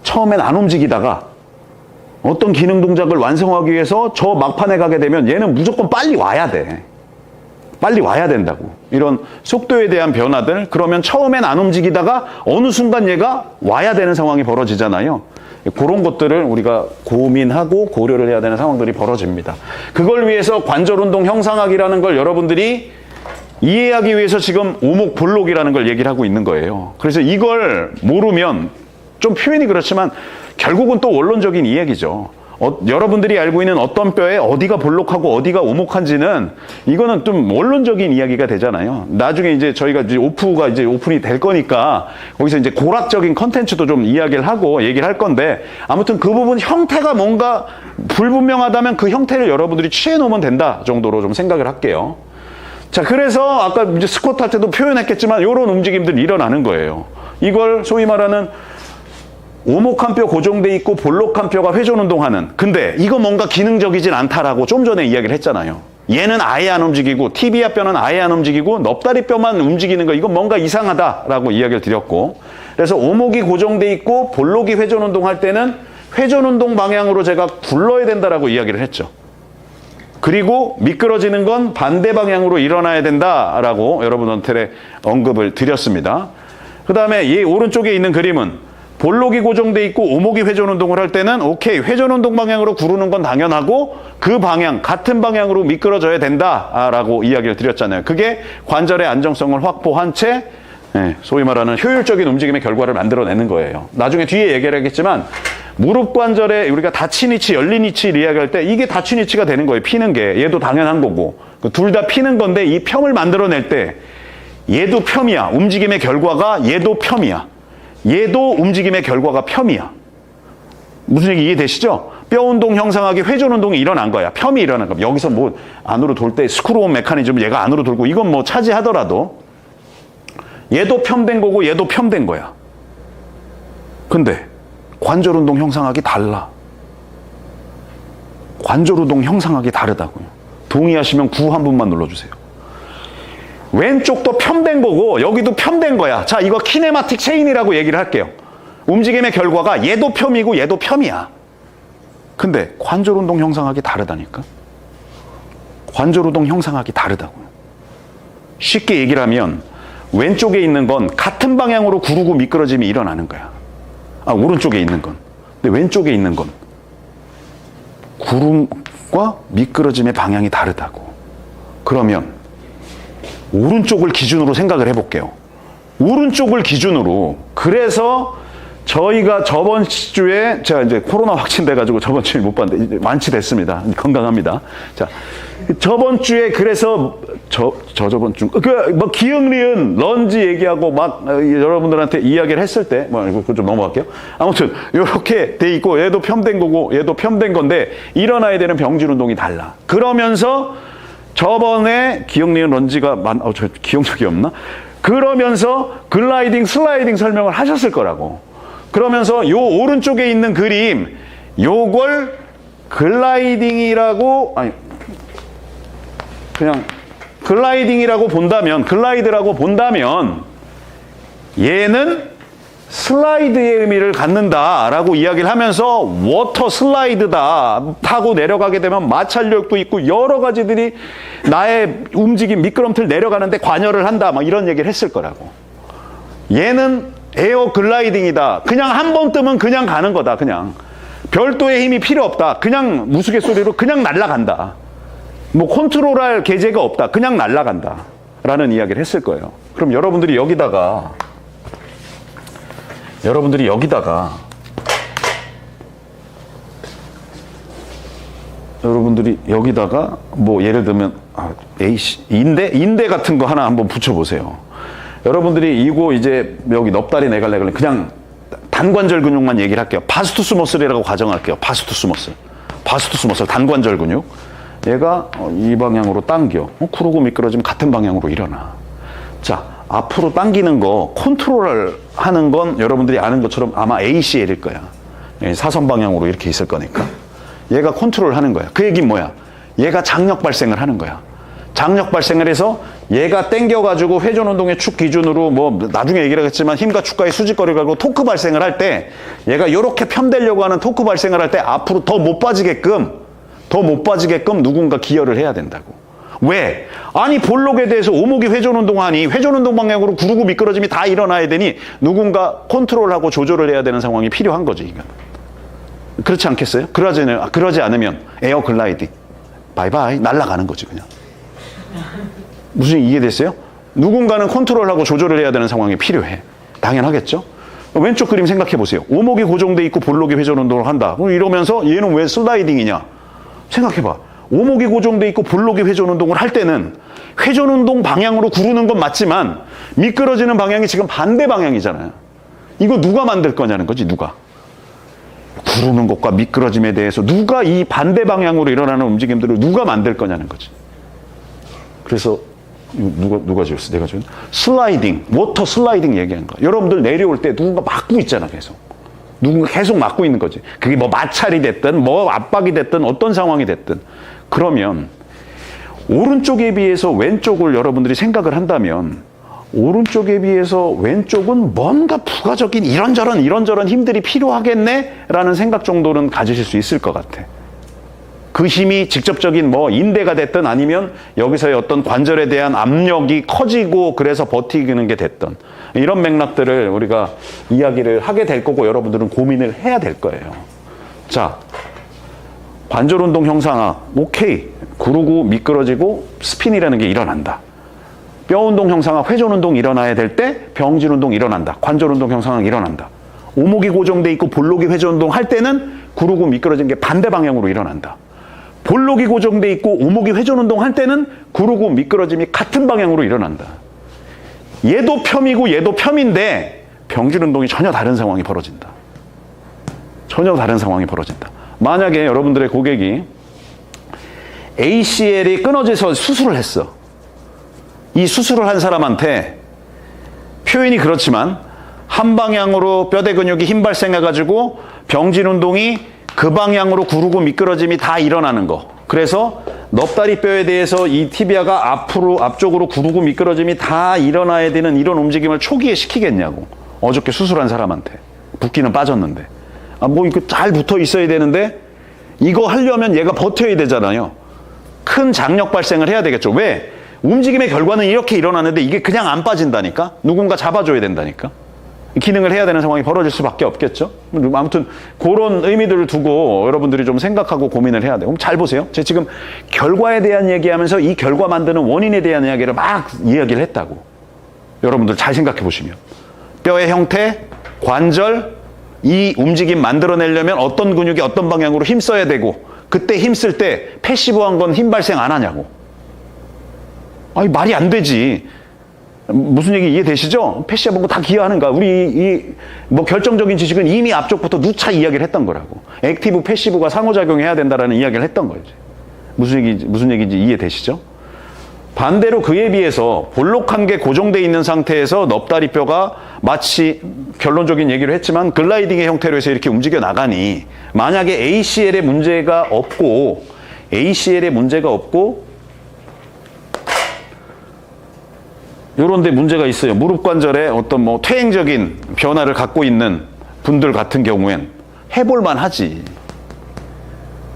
처음엔 안 움직이다가 어떤 기능 동작을 완성하기 위해서 저 막판에 가게 되면 얘는 무조건 빨리 와야 돼. 빨리 와야 된다고. 이런 속도에 대한 변화들, 그러면 처음엔 안 움직이다가 어느 순간 얘가 와야 되는 상황이 벌어지잖아요. 그런 것들을 우리가 고민하고 고려를 해야 되는 상황들이 벌어집니다. 그걸 위해서 관절운동 형상학이라는 걸 여러분들이 이해하기 위해서 지금 오목볼록이라는 걸 얘기를 하고 있는 거예요. 그래서 이걸 모르면 좀 표현이 그렇지만 결국은 또 원론적인 이야기죠. 여러분들이 알고 있는 어떤 뼈에 어디가 볼록하고 어디가 오목한지는 이거는 좀 원론적인 이야기가 되잖아요. 나중에 이제 저희가 이제 오픈이 될 거니까 거기서 이제 고락적인 컨텐츠도 좀 이야기를 하고 얘기를 할 건데 아무튼 그 부분 형태가 뭔가 불분명하다면 그 형태를 여러분들이 취해 놓으면 된다 정도로 좀 생각을 할게요. 자, 그래서 아까 이제 스쿼트 할 때도 표현했겠지만 이런 움직임들이 일어나는 거예요. 이걸 소위 말하는 오목한 뼈 고정돼 있고 볼록한 뼈가 회전 운동하는. 근데 이거 뭔가 기능적이진 않다라고 좀 전에 이야기를 했잖아요. 얘는 아예 안 움직이고 티비아 뼈는 아예 안 움직이고 넙다리 뼈만 움직이는 거, 이건 뭔가 이상하다라고 이야기를 드렸고, 그래서 오목이 고정돼 있고 볼록이 회전 운동할 때는 회전 운동 방향으로 제가 굴러야 된다라고 이야기를 했죠. 그리고 미끄러지는 건 반대 방향으로 일어나야 된다라고 여러분한테 언급을 드렸습니다. 그 다음에 이 오른쪽에 있는 그림은 볼록이 고정돼 있고 오목이 회전 운동을 할 때는 오케이, 회전 운동 방향으로 구르는 건 당연하고 그 방향, 같은 방향으로 미끄러져야 된다라고 이야기를 드렸잖아요. 그게 관절의 안정성을 확보한 채 소위 말하는 효율적인 움직임의 결과를 만들어내는 거예요. 나중에 뒤에 얘기를 하겠지만 무릎 관절에 우리가 닫힌 위치, 열린 위치를 이야기할 때 이게 닫힌 위치가 되는 거예요. 피는 게. 얘도 당연한 거고. 둘 다 피는 건데 이 평을 만들어낼 때 얘도 폄이야. 움직임의 결과가 얘도 폄이야. 얘도 움직임의 결과가 폄이야. 무슨 얘기 이해되시죠? 뼈 운동 형성하기 회전 운동이 일어난 거야. 폄이 일어난 거야. 여기서 뭐 안으로 돌 때 스크루온 메커니즘을 얘가 안으로 돌고 이건 뭐 차지하더라도 얘도 폄된 거고 얘도 폄된 거야. 근데 관절 운동 형성하기 달라. 관절 운동 형성하기 다르다고요. 동의하시면 9 한 번만 눌러주세요. 왼쪽도 폄된 거고 여기도 폄된 거야. 자, 이거 키네마틱 체인이라고 얘기를 할게요. 움직임의 결과가 얘도 폄이고 얘도 폄이야. 근데 관절 운동 형성하기 다르다니까. 관절 운동 형성하기 다르다고요. 쉽게 얘기를 하면 왼쪽에 있는 건 같은 방향으로 구르고 미끄러짐이 일어나는 거야. 아, 오른쪽에 있는 건. 근데 왼쪽에 있는 건 구름과 미끄러짐의 방향이 다르다고. 그러면 오른쪽을 기준으로 생각을 해볼게요. 오른쪽을 기준으로. 그래서 저희가 저번 주에 제가 이제 코로나 확진돼가지고 저번 주에 못 봤는데 이제 완치됐습니다. 건강합니다. 자, 저번 주에 그래서 저번 주 뭐 기억리은 런지 얘기하고 막 여러분들한테 이야기를 했을 때 뭐 이거 좀 넘어갈게요. 아무튼 이렇게 돼 있고 얘도 폄된 거고 얘도 폄된 건데 일어나야 되는 병질 운동이 달라. 그러면서 저번에 기억리은 런지가 저 기억력이 없나? 그러면서 글라이딩, 슬라이딩 설명을 하셨을 거라고. 그러면서 요 오른쪽에 있는 그림, 요걸 글라이딩이라고, 아니, 그냥 글라이딩이라고 본다면, 글라이드라고 본다면, 얘는 슬라이드의 의미를 갖는다라고 이야기를 하면서 워터 슬라이드다. 타고 내려가게 되면 마찰력도 있고 여러 가지들이 나의 움직임, 미끄럼틀 내려가는데 관여를 한다. 막 이런 얘기를 했을 거라고. 얘는 에어 글라이딩이다. 그냥 한 번 뜨면 그냥 가는 거다. 그냥 별도의 힘이 필요 없다. 그냥 우스갯소리로 그냥 날아간다. 뭐 컨트롤할 계제가 없다. 그냥 날아간다. 라는 이야기를 했을 거예요. 그럼 여러분들이 여기다가 뭐 예를 들면 인대 같은 거 하나 한번 붙여보세요. 여러분들이 이거 이제 여기 넙다리 내갈래 그냥 단관절 근육만 얘기를 할게요. 바스투스 머슬이라고 가정할게요. 바스투스 머슬 단관절 근육. 얘가 이 방향으로 당겨. 구르고 미끄러지면 같은 방향으로 일어나. 자, 앞으로 당기는 거 컨트롤 하는 건 여러분들이 아는 것처럼 아마 ACL일 거야. 사선 방향으로 이렇게 있을 거니까. 얘가 컨트롤 하는 거야. 그 얘기는 뭐야? 얘가 장력 발생을 하는 거야. 장력 발생을 해서 얘가 당겨가지고 회전 운동의 축 기준으로 뭐 나중에 얘기를 하겠지만 힘과 축과의 수직거리를 가지고 토크 발생을 할 때 얘가 이렇게 편되려고 하는 토크 발생을 할 때 앞으로 더 못 빠지게끔 누군가 기여를 해야 된다고. 왜? 아니 볼록에 대해서 오목이 회전 운동하니 회전 운동 방향으로 구르고 미끄러짐이 다 일어나야 되니 누군가 컨트롤하고 조절을 해야 되는 상황이 필요한 거지. 이건. 그렇지 않겠어요? 그러지 않으면 에어 글라이딩 바이바이 날아가는 거지 그냥. 무슨 이해됐어요? 누군가는 컨트롤하고 조절을 해야 되는 상황이 필요해. 당연하겠죠? 왼쪽 그림 생각해 보세요. 오목이 고정돼 있고 볼록이 회전 운동을 한다. 이러면서 얘는 왜 슬라이딩이냐? 생각해 봐. 오목이 고정돼 있고 볼록이 회전 운동을 할 때는 회전 운동 방향으로 구르는 건 맞지만 미끄러지는 방향이 지금 반대 방향이잖아요. 이거 누가 만들 거냐는 거지. 누가. 구르는 것과 미끄러짐에 대해서 누가 이 반대 방향으로 일어나는 움직임들을 누가 만들 거냐는 거지. 그래서 누가 지었어? 내가 지은 슬라이딩, 워터 슬라이딩 얘기하는 거야. 여러분들 내려올 때 누군가 막고 있잖아, 계속. 누군가 계속 막고 있는 거지. 그게 뭐 마찰이 됐든 뭐 압박이 됐든 어떤 상황이 됐든. 그러면 오른쪽에 비해서 왼쪽을 여러분들이 생각을 한다면 오른쪽에 비해서 왼쪽은 뭔가 부가적인 이런저런 힘들이 필요하겠네라는 생각 정도는 가지실 수 있을 것 같아. 그 힘이 직접적인 뭐 인대가 됐든 아니면 여기서의 어떤 관절에 대한 압력이 커지고 그래서 버티는 게 됐든 이런 맥락들을 우리가 이야기를 하게 될 거고 여러분들은 고민을 해야 될 거예요. 자, 관절 운동 형상화 오케이. 구르고 미끄러지고 스핀이라는 게 일어난다. 뼈 운동 형상화 회전 운동 일어나야 될 때 병질 운동 일어난다. 관절 운동 형상화 일어난다. 오목이 고정돼 있고 볼록이 회전 운동 할 때는 구르고 미끄러지는 게 반대 방향으로 일어난다. 볼록이 고정돼 있고 오목이 회전 운동 할 때는 구르고 미끄러짐이 같은 방향으로 일어난다. 얘도 폄이고 얘도 폄인데 병진 운동이 전혀 다른 상황이 벌어진다. 전혀 다른 상황이 벌어진다. 만약에 여러분들의 고객이 ACL이 끊어져서 수술을 했어. 이 수술을 한 사람한테 표현이 그렇지만 한 방향으로 뼈대 근육이 힘 발생해가지고 병진 운동이 그 방향으로 구르고 미끄러짐이 다 일어나는 거. 그래서 넙다리 뼈에 대해서 이 티비아가 앞쪽으로 구르고 미끄러짐이 다 일어나야 되는 이런 움직임을 초기에 시키겠냐고. 어저께 수술한 사람한테. 붓기는 빠졌는데. 뭐 이거 잘 붙어 있어야 되는데 이거 하려면 얘가 버텨야 되잖아요. 큰 장력 발생을 해야 되겠죠. 왜? 움직임의 결과는 이렇게 일어나는데 이게 그냥 안 빠진다니까? 누군가 잡아줘야 된다니까? 기능을 해야 되는 상황이 벌어질 수밖에 없겠죠. 아무튼 그런 의미들을 두고 여러분들이 좀 생각하고 고민을 해야 돼요. 그럼 잘 보세요. 제가 지금 결과에 대한 얘기하면서 이 결과 만드는 원인에 대한 이야기를 막 이야기를 했다고. 여러분들 잘 생각해 보시면 뼈의 형태, 관절, 이 움직임 만들어내려면 어떤 근육이 어떤 방향으로 힘써야 되고 그때 힘쓸 때 패시브한 건 힘 발생 안 하냐고. 아니 말이 안 되지. 무슨 얘기 이해되시죠? 패시브한 거 다 기여하는가? 우리 뭐 결정적인 지식은 이미 앞쪽부터 누차 이야기를 했던 거라고. 액티브, 패시브가 상호작용해야 된다라는 이야기를 했던 거지. 무슨 얘기인지 이해되시죠? 반대로 그에 비해서 볼록한 게 고정되어 있는 상태에서 넙다리 뼈가 마치 결론적인 얘기를 했지만 글라이딩의 형태로 해서 이렇게 움직여 나가니 만약에 ACL에 문제가 없고 요런 데 문제가 있어요. 무릎 관절에 어떤 뭐 퇴행적인 변화를 갖고 있는 분들 같은 경우엔 해볼만 하지.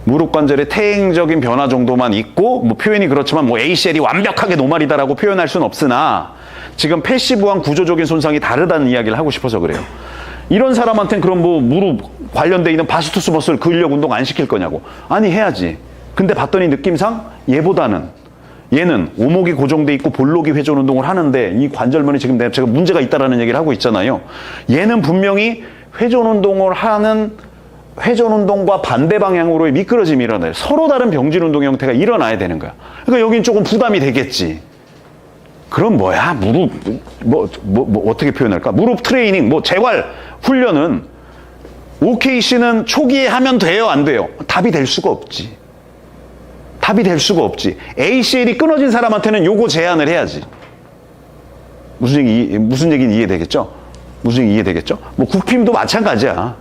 무릎 관절의 퇴행적인 변화 정도만 있고 뭐 표현이 그렇지만 뭐 ACL이 완벽하게 노말이다라고 표현할 수는 없으나 지금 패시브한 구조적인 손상이 다르다는 이야기를 하고 싶어서 그래요. 이런 사람한테는 그럼 뭐 무릎 관련돼 있는 바스투스 머슬 근력 운동 안 시킬 거냐고. 아니 해야지. 근데 봤더니 느낌상 얘는 오목이 고정돼 있고 볼록이 회전 운동을 하는데 이 관절면에 지금 제가 문제가 있다라는 얘기를 하고 있잖아요. 얘는 분명히 회전 운동을 하는 회전 운동과 반대 방향으로의 미끄러짐이 일어나요. 서로 다른 병진 운동 형태가 일어나야 되는 거야. 그러니까 여긴 조금 부담이 되겠지. 그럼 뭐야? 무릎 어떻게 표현할까? 무릎 트레이닝, 뭐 재활 훈련은 OKC는 초기에 하면 돼요, 안 돼요? 답이 될 수가 없지. 답이 될 수가 없지. ACL이 끊어진 사람한테는 요거 제안을 해야지. 무슨 얘기는 이해되겠죠? 무슨 얘기 이해되겠죠? 뭐 굽힘도 마찬가지야.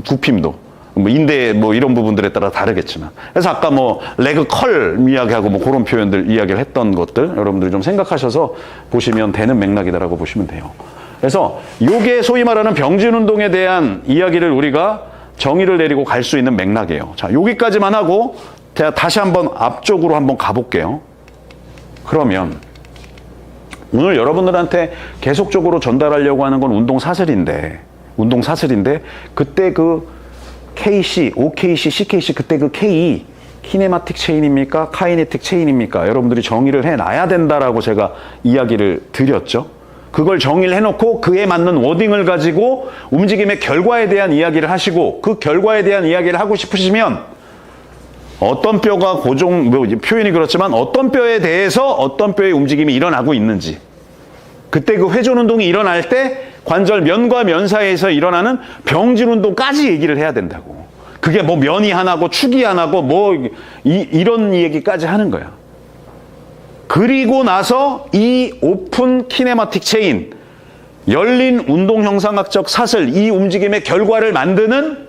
굽힘도. 뭐 인대 뭐 이런 부분들에 따라 다르겠지만. 그래서 아까 뭐 레그 컬 이야기하고 뭐 그런 표현들 이야기를 했던 것들 여러분들이 좀 생각하셔서 보시면 되는 맥락이다라고 보시면 돼요. 그래서 요게 소위 말하는 병진 운동에 대한 이야기를 우리가 정의를 내리고 갈 수 있는 맥락이에요. 자, 여기까지만 하고 제가 다시 한번 앞쪽으로 한번 가볼게요. 그러면 오늘 여러분들한테 계속적으로 전달하려고 하는 건 운동 사슬인데 그때 그 KC, OKC, CKC 그때 그 K 키네마틱 체인입니까? 카이네틱 체인입니까? 여러분들이 정의를 해놔야 된다라고 제가 이야기를 드렸죠. 그걸 정의를 해놓고 그에 맞는 워딩을 가지고 움직임의 결과에 대한 이야기를 하시고 그 결과에 대한 이야기를 하고 싶으시면 어떤 뼈가 표현이 그렇지만 어떤 뼈에 대해서 어떤 뼈의 움직임이 일어나고 있는지 그때 그 회전 운동이 일어날 때 관절 면과 면 사이에서 일어나는 병진 운동까지 얘기를 해야 된다고. 그게 뭐 면이 하나고 축이 하나고 뭐 이런 얘기까지 하는 거야. 그리고 나서 이 오픈 키네마틱 체인, 열린 운동 형상학적 사슬, 이 움직임의 결과를 만드는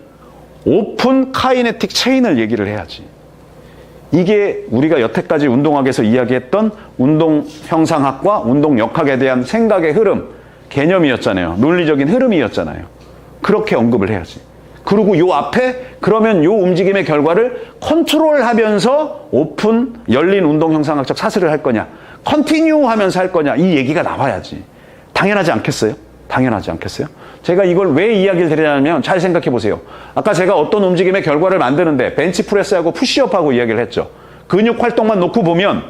오픈 카이네틱 체인을 얘기를 해야지. 이게 우리가 여태까지 운동학에서 이야기했던 운동 형상학과 운동 역학에 대한 생각의 흐름, 개념이었잖아요. 논리적인 흐름이었잖아요. 그렇게 언급을 해야지. 그리고 요 앞에 그러면 요 움직임의 결과를 컨트롤하면서 오픈, 열린 운동 형상학적 사슬을 할 거냐, 컨티뉴 하면서 할 거냐, 이 얘기가 나와야지. 당연하지 않겠어요? 당연하지 않겠어요? 제가 이걸 왜 이야기를 드리냐면 잘 생각해 보세요. 아까 제가 어떤 움직임의 결과를 만드는데 벤치프레스하고 푸시업하고 이야기를 했죠. 근육 활동만 놓고 보면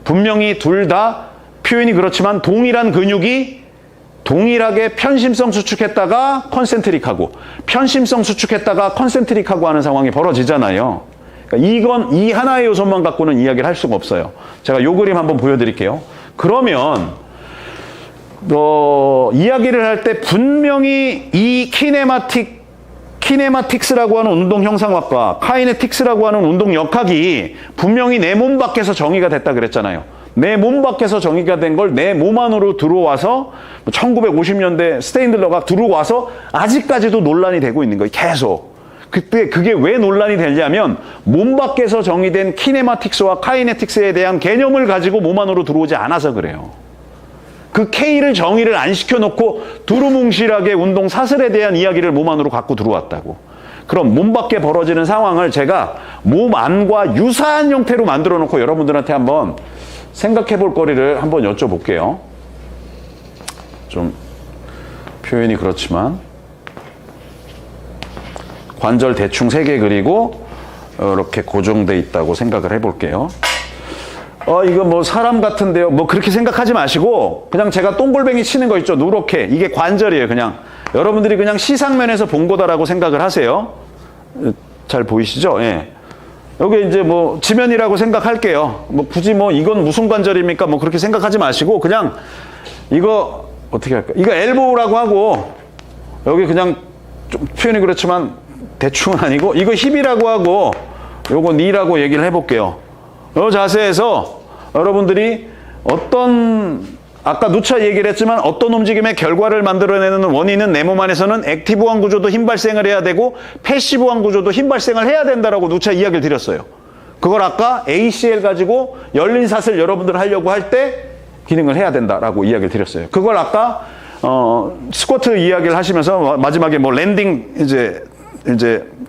분명히 둘 다 표현이 그렇지만 동일한 근육이 동일하게 편심성 수축했다가 컨센트릭하고 편심성 수축했다가 컨센트릭하고 하는 상황이 벌어지잖아요. 그러니까 이 하나의 요소만 갖고는 이야기를 할 수가 없어요. 제가 요 그림 한번 보여드릴게요. 그러면 이야기를 할 때 분명히 이 키네마틱스라고 하는 운동 형상학과, 카이네틱스라고 하는 운동 역학이 분명히 내 몸 밖에서 정의가 됐다 그랬잖아요. 내 몸 밖에서 정의가 된 걸 내 몸 안으로 들어와서 1950년대 스테인들러가 들어와서 아직까지도 논란이 되고 있는 거예요. 계속. 그때 그게 왜 논란이 되냐면 몸 밖에서 정의된 키네마틱스와 카이네틱스에 대한 개념을 가지고 몸 안으로 들어오지 않아서 그래요. 그 K를 정의를 안 시켜놓고 두루뭉실하게 운동 사슬에 대한 이야기를 몸 안으로 갖고 들어왔다고. 그럼 몸 밖에 벌어지는 상황을 제가 몸 안과 유사한 형태로 만들어 놓고 여러분들한테 한번 생각해 볼 거리를 한번 여쭤볼게요. 좀 표현이 그렇지만 관절 대충 3개 그리고 이렇게 고정돼 있다고 생각을 해볼게요. 이거 뭐 사람 같은데요. 뭐 그렇게 생각하지 마시고 그냥 제가 똥골뱅이 치는 거 있죠. 누렇게. 이게 관절이에요. 그냥 여러분들이 그냥 시상면에서 본 거다라고 생각을 하세요. 잘 보이시죠? 예. 여기 이제 뭐 지면이라고 생각할게요. 뭐 굳이 뭐 이건 무슨 관절입니까? 뭐 그렇게 생각하지 마시고 그냥 이거 어떻게 할까? 이거 엘보우라고 하고 여기 그냥 좀 표현이 그렇지만 대충은 아니고 이거 힙이라고 하고 요거 니라고 얘기를 해볼게요. 이 자세에서 여러분들이 아까 누차 얘기를 했지만 어떤 움직임의 결과를 만들어내는 원인은 내 몸 안에서는 액티브한 구조도 힘 발생을 해야 되고 패시브한 구조도 힘 발생을 해야 된다라고 누차 이야기를 드렸어요. 그걸 아까 ACL 가지고 열린 사슬 여러분들 하려고 할 때 기능을 해야 된다라고 이야기를 드렸어요. 그걸 아까 스쿼트 이야기를 하시면서 마지막에 뭐 랜딩 이제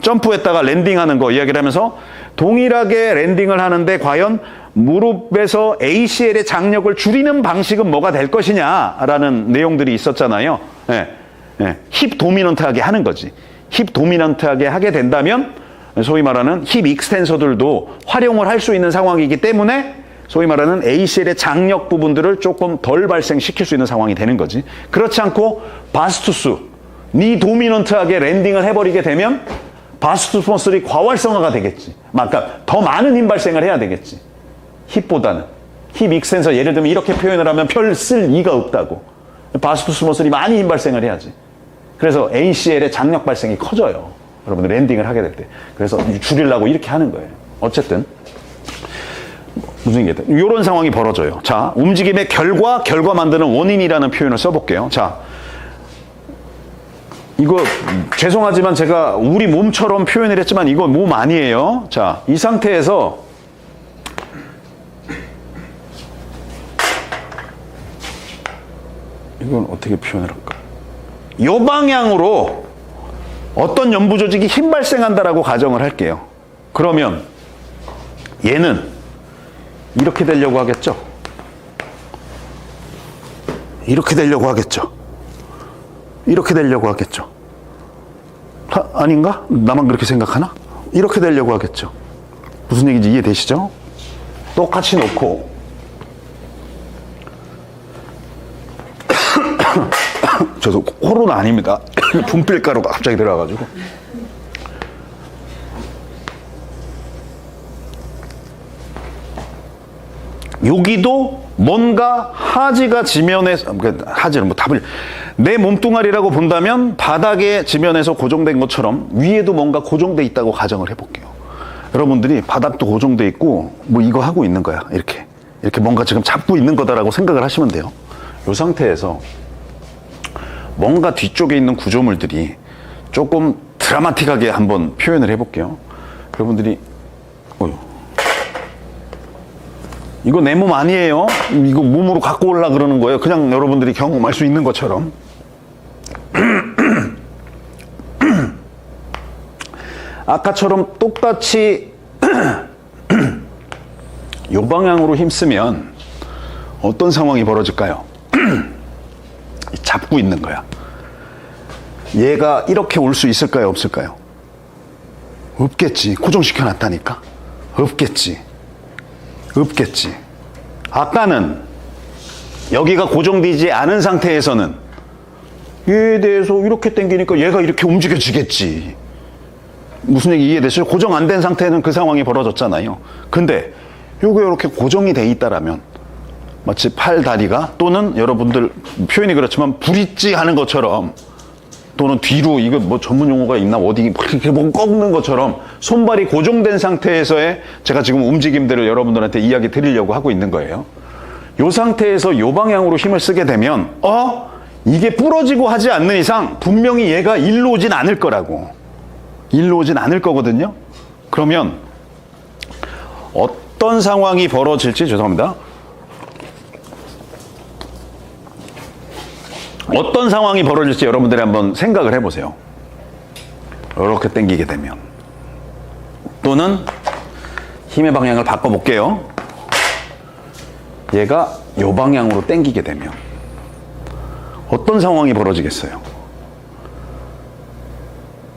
점프했다가 랜딩하는 거 이야기를 하면서 동일하게 랜딩을 하는데 과연 무릎에서 ACL의 장력을 줄이는 방식은 뭐가 될 것이냐라는 내용들이 있었잖아요. 힙 도미넌트하게 하는 거지. 힙 도미넌트하게 하게 된다면 소위 말하는 힙 익스텐서들도 활용을 할 수 있는 상황이기 때문에 소위 말하는 ACL의 장력 부분들을 조금 덜 발생시킬 수 있는 상황이 되는 거지. 그렇지 않고 바스투스, 니 도미넌트하게 랜딩을 해버리게 되면 바스투스 머슬이 과활성화가 되겠지. 그러니까 더 많은 힘 발생을 해야 되겠지. 힙보다는. 힙 익스텐서 예를 들면 이렇게 표현을 하면 별 쓸 이가 없다고. 바스투스 머슬이 많이 힘 발생을 해야지. 그래서 ACL의 장력 발생이 커져요. 여러분들 랜딩을 하게 될 때. 그래서 줄이려고 이렇게 하는 거예요. 어쨌든 무슨 얘기든 이런 상황이 벌어져요. 자, 움직임의 결과 만드는 원인이라는 표현을 써볼게요. 자, 이거 죄송하지만 제가 우리 몸처럼 표현을 했지만 이거 몸 아니에요. 자, 이 상태에서 이건 어떻게 표현을 할까? 이 방향으로 어떤 연부 조직이 힘 발생한다라고 가정을 할게요. 그러면 얘는 이렇게 되려고 하겠죠? 이렇게 되려고 하겠죠? 이렇게 되려고 하겠죠? 아닌가? 나만 그렇게 생각하나? 이렇게 되려고 하겠죠? 무슨 얘기인지 이해되시죠? 똑같이 놓고 저도 코로나 아닙니다. 분필가루가 갑자기 들어와가지고 여기도 뭔가 하지가 지면에서 하지는 뭐 답을 내 몸뚱아리라고 본다면 바닥에 지면에서 고정된 것처럼 위에도 뭔가 고정돼 있다고 가정을 해볼게요. 여러분들이 바닥도 고정돼 있고 뭐 이거 하고 있는 거야. 이렇게 뭔가 지금 잡고 있는 거다라고 생각을 하시면 돼요. 이 상태에서 뭔가 뒤쪽에 있는 구조물들이 조금 드라마틱하게 한번 표현을 해볼게요. 여러분들이 이거 내 몸 아니에요. 이거 몸으로 갖고 오려고 그러는 거예요. 그냥 여러분들이 경험할 수 있는 것처럼. 아까처럼 똑같이 이 방향으로 힘쓰면 어떤 상황이 벌어질까요? 잡고 있는 거야. 얘가 이렇게 올 수 있을까요? 없을까요? 없겠지. 고정시켜 놨다니까. 없겠지. 아까는 여기가 고정되지 않은 상태에서는 얘에 대해서 이렇게 당기니까 얘가 이렇게 움직여지겠지. 무슨 얘기 이해되시죠? 고정 안 된 상태는 그 상황이 벌어졌잖아요. 근데 요게 이렇게 고정이 돼 있다라면 마치 팔 다리가 또는 여러분들 표현이 그렇지만 브릿지 하는 것처럼 또는 뒤로 이거 뭐 전문 용어가 있나 어디 이렇게 뭐 꺾는 것처럼 손발이 고정된 상태에서의 제가 지금 움직임들을 여러분들한테 이야기 드리려고 하고 있는 거예요. 이 상태에서 이 방향으로 힘을 쓰게 되면 이게 부러지고 하지 않는 이상 분명히 얘가 일로 오진 않을 거라고. 일로 오진 않을 거거든요. 그러면 어떤 상황이 벌어질지 죄송합니다. 어떤 상황이 벌어질지 여러분들이 한번 생각을 해보세요. 이렇게 당기게 되면. 또는 힘의 방향을 바꿔볼게요. 얘가 이 방향으로 당기게 되면 어떤 상황이 벌어지겠어요?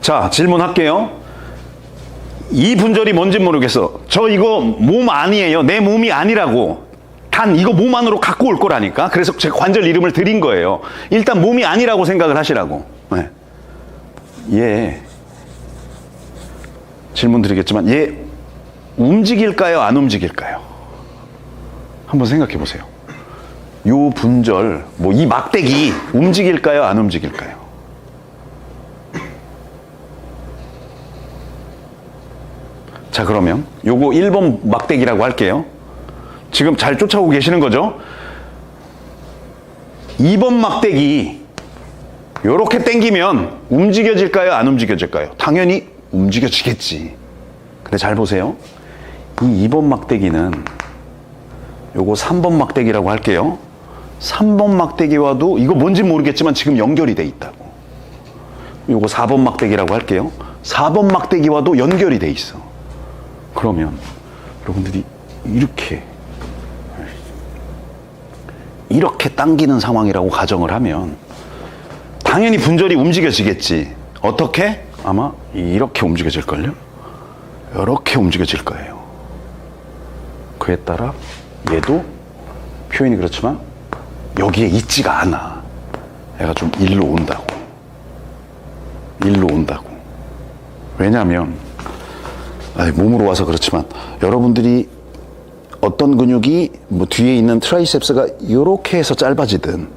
자, 질문할게요. 이 분절이 뭔지 모르겠어. 저 이거 몸 아니에요. 내 몸이 아니라고. 단 이거 몸 안으로 갖고 올 거라니까. 그래서 제가 관절 이름을 드린 거예요. 일단 몸이 아니라고 생각을 하시라고. 네. 얘 질문 드리겠지만 얘 움직일까요? 안 움직일까요? 한번 생각해 보세요. 요 분절, 뭐 이 막대기 움직일까요? 안 움직일까요? 자, 그러면 요거 1번 막대기라고 할게요. 지금 잘 쫓아오고 계시는 거죠? 2번 막대기 요렇게 당기면 움직여질까요? 안 움직여질까요? 당연히 움직여지겠지. 근데 잘 보세요. 이 2번 막대기는 요거 3번 막대기라고 할게요. 3번 막대기와도 이거 뭔지 모르겠지만 지금 연결이 돼 있다고. 요거 4번 막대기라고 할게요. 4번 막대기와도 연결이 돼 있어. 그러면 여러분들이 이렇게 당기는 상황이라고 가정을 하면 당연히 분절이 움직여지겠지. 어떻게? 아마 이렇게 움직여질걸요? 이렇게 움직여질 거예요. 그에 따라 얘도 표현이 그렇지만 여기에 있지가 않아. 얘가 좀 일로 온다고. 일로 온다고. 왜냐하면 몸으로 와서 그렇지만 여러분들이 어떤 근육이 뭐 뒤에 있는 트라이셉스가 이렇게 해서 짧아지든